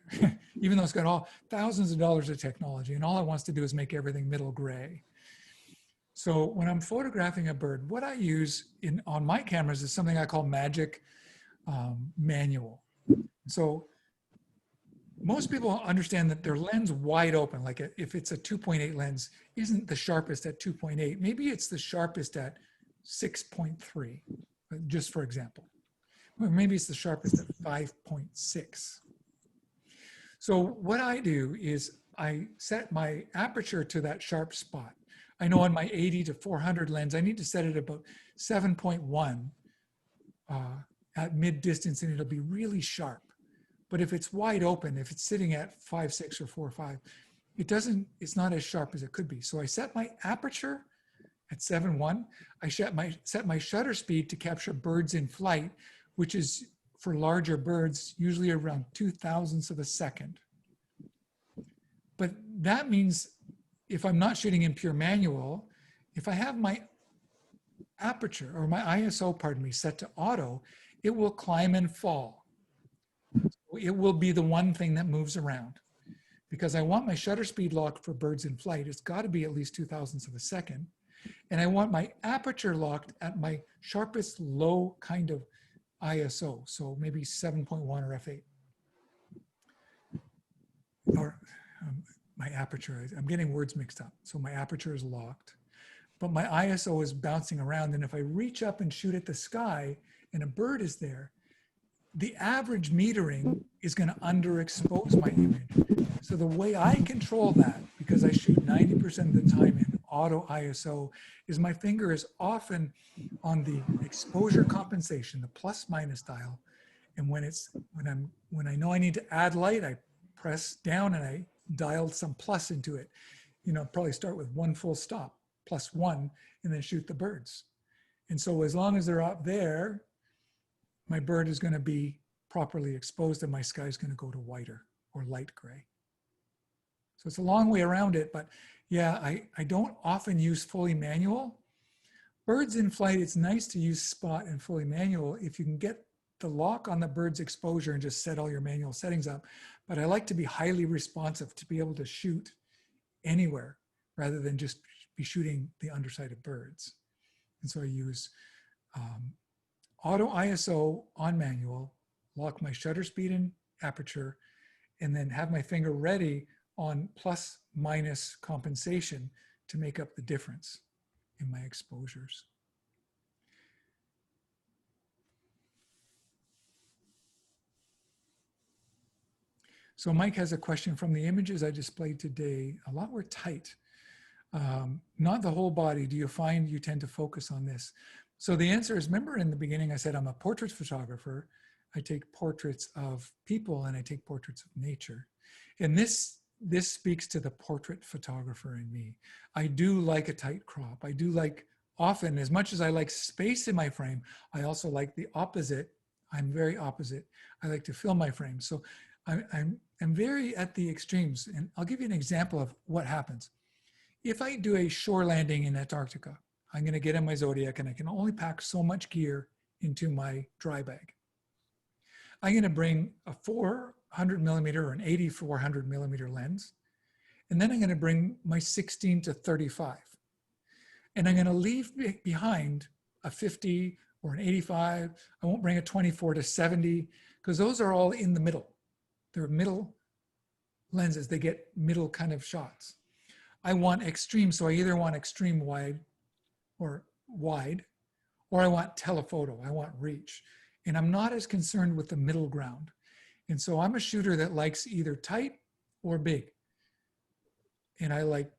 [SPEAKER 2] even though it's got all thousands of dollars of technology, and all it wants to do is make everything middle gray. So when I'm photographing a bird, what I use on my cameras is something I call Magic Manual. So most people understand that their lens wide open, like if it's a 2.8 lens, isn't the sharpest at 2.8. Maybe it's the sharpest at 6.3, just for example. Or maybe it's the sharpest at 5.6. So what I do is I set my aperture to that sharp spot. I know on my 80 to 400 lens, I need to set it about 7.1 at mid distance, and it'll be really sharp. But if it's wide open, if it's sitting at 5.6 or 4.5, it's not as sharp as it could be. So I set my aperture at 7.1. I set my shutter speed to capture birds in flight, which is for larger birds, usually around 0.02 of a second. But that means if I'm not shooting in pure manual, if I have my aperture or my ISO, pardon me, set to auto, it will climb and fall. It will be the one thing that moves around, because I want my shutter speed locked for birds in flight. It's got to be at least 0.02 of a second. And I want my aperture locked at my sharpest low kind of ISO. So maybe 7.1 or f8. Or my aperture, I'm getting words mixed up. So my aperture is locked, but my ISO is bouncing around. And if I reach up and shoot at the sky and a bird is there, the average metering is going to underexpose my image. So the way I control that, because I shoot 90% of the time in auto ISO, is my finger is often on the exposure compensation, the plus minus dial. And when I know I need to add light, I press down and I dial some plus into it. You know, probably start with one full stop, +1, and then shoot the birds. And so as long as they're up there, my bird is going to be properly exposed and my sky is going to go to whiter or light gray. So it's a long way around it, but yeah, I don't often use fully manual. Birds in flight, it's nice to use spot and fully manual if you can get the lock on the bird's exposure and just set all your manual settings up, but I like to be highly responsive to be able to shoot anywhere rather than just be shooting the underside of birds. And so I use auto ISO on manual, lock my shutter speed and aperture, and then have my finger ready on plus minus compensation to make up the difference in my exposures. So Mike has a question: from the images I displayed today, a lot were tight. Not the whole body. Do you find you tend to focus on this? So the answer is, remember in the beginning I said I'm a portrait photographer. I take portraits of people and I take portraits of nature. And this speaks to the portrait photographer in me. I do like a tight crop. I do like, often, as much as I like space in my frame, I also like the opposite. I'm very opposite. I like to fill my frame. So I'm very at the extremes. And I'll give you an example of what happens. If I do a shore landing in Antarctica, I'm going to get in my Zodiac and I can only pack so much gear into my dry bag. I'm going to bring a 400 millimeter or an 8400 millimeter lens. And then I'm going to bring my 16 to 35. And I'm going to leave behind a 50 or an 85. I won't bring a 24 to 70 because those are all in the middle. They're middle lenses. They get middle kind of shots. I want extreme, so I either want extreme wide, or I want telephoto, I want reach. And I'm not as concerned with the middle ground. And so I'm a shooter that likes either tight or big. And I like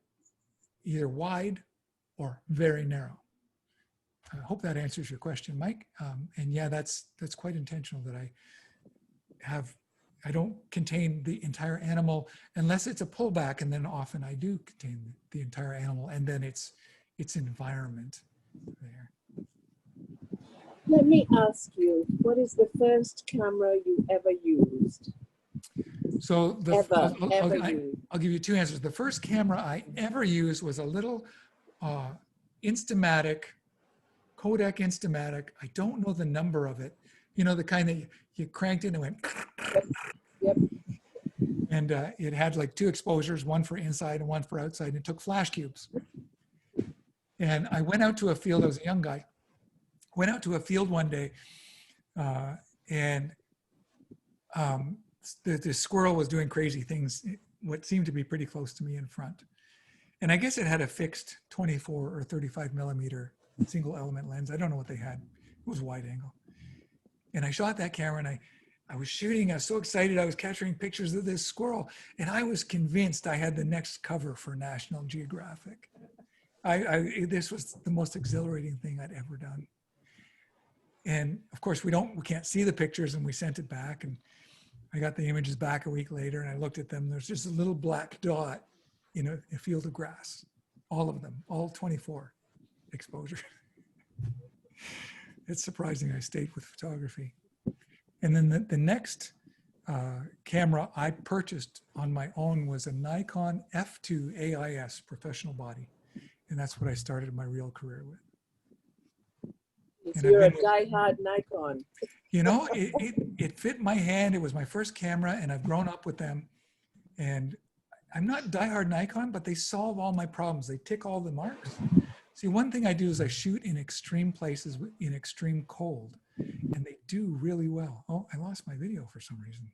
[SPEAKER 2] either wide or very narrow. I hope that answers your question, Mike. And yeah, that's quite intentional that I don't contain the entire animal unless it's a pullback, and then often I do contain the entire animal, and then its environment there.
[SPEAKER 4] Let me ask you, what is the first camera you ever used?
[SPEAKER 2] So I'll give you two answers. The first camera I ever used was a little Instamatic, Kodak Instamatic. I don't know the number of it. You know, the kind that you cranked it and it went.
[SPEAKER 4] Yep.
[SPEAKER 2] And it had like two exposures, one for inside and one for outside, and it took flash cubes. And I went out to a field, I was a young guy, went out to a field one day, and the squirrel was doing crazy things, what seemed to be pretty close to me in front. And I guess it had a fixed 24 or 35 millimeter single element lens. I don't know what they had. It was wide angle. And I shot that camera, and I was shooting. I was so excited. I was capturing pictures of this squirrel, and I was convinced I had the next cover for National Geographic. This was the most exhilarating thing I'd ever done. And of course, we can't see the pictures, and we sent it back, and I got the images back a week later, and I looked at them. There's just a little black dot in a field of grass. All of them, all 24 exposure. It's surprising I stayed with photography. And then the next camera I purchased on my own was a Nikon F2 AIS professional body. And that's what I started my real career with.
[SPEAKER 4] So you're a diehard Nikon.
[SPEAKER 2] You know, it fit my hand. It was my first camera, and I've grown up with them. And I'm not diehard Nikon, but they solve all my problems. They tick all the marks. See, one thing I do is I shoot in extreme places in extreme cold, and they do really well. Oh, I lost my video for some reason.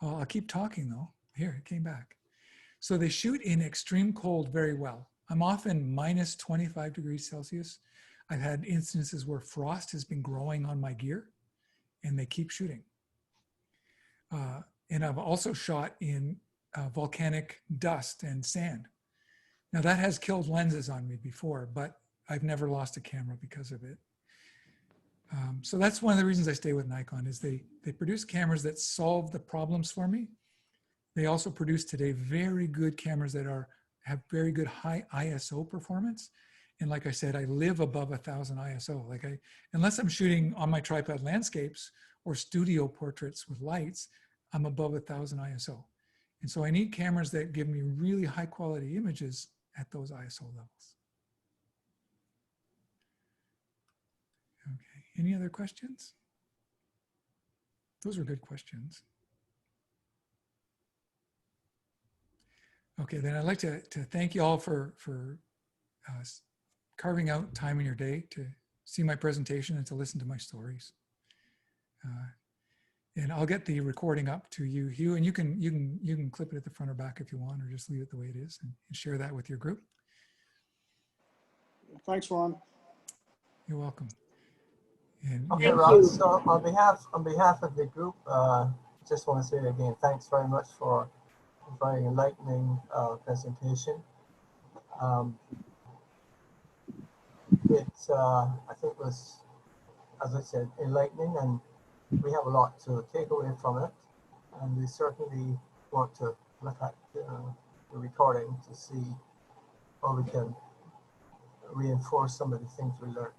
[SPEAKER 2] I'll keep talking though. Here, it came back. So they shoot in extreme cold very well. I'm often minus 25 degrees Celsius. I've had instances where frost has been growing on my gear, and they keep shooting. And I've also shot in volcanic dust and sand. Now that has killed lenses on me before, but I've never lost a camera because of it. So that's one of the reasons I stay with Nikon, is they produce cameras that solve the problems for me. They also produce today very good cameras that have very good high ISO performance. And like I said, I live above 1000 ISO. Unless I'm shooting on my tripod landscapes or studio portraits with lights, I'm above 1000 ISO. And so I need cameras that give me really high quality images at those ISO levels. Okay, any other questions? Those were good questions. Okay, then I'd like to thank you all for carving out time in your day to see my presentation and to listen to my stories. And I'll get the recording up to you, Hugh, and you can clip it at the front or back if you want, or just leave it the way it is and share that with your group.
[SPEAKER 1] Thanks, Ron.
[SPEAKER 2] You're welcome. And
[SPEAKER 3] Okay,
[SPEAKER 2] yeah,
[SPEAKER 3] Ron. So on behalf of the group, just want to say again, thanks very much for a very enlightening presentation. I think was, as I said, enlightening, and we have a lot to take away from it. And we certainly want to look at the recording to see how we can reinforce some of the things we learned.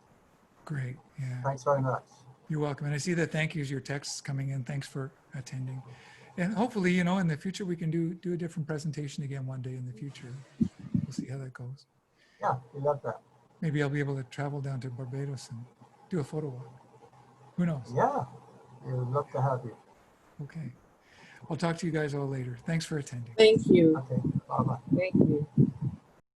[SPEAKER 2] great. Yeah.
[SPEAKER 3] Thanks very much.
[SPEAKER 2] You're welcome. And I see the thank yous, your texts coming in. Thanks for attending. And hopefully, you know, in the future, we can do a different presentation again one day in the future. We'll see how that goes.
[SPEAKER 3] Yeah, we love that.
[SPEAKER 2] Maybe I'll be able to travel down to Barbados and do a photo walk. Who knows?
[SPEAKER 3] Yeah, we would love to have you.
[SPEAKER 2] Okay. I'll talk to you guys all later. Thanks for attending.
[SPEAKER 4] Thank you.
[SPEAKER 3] Okay, bye-bye.
[SPEAKER 4] Thank you.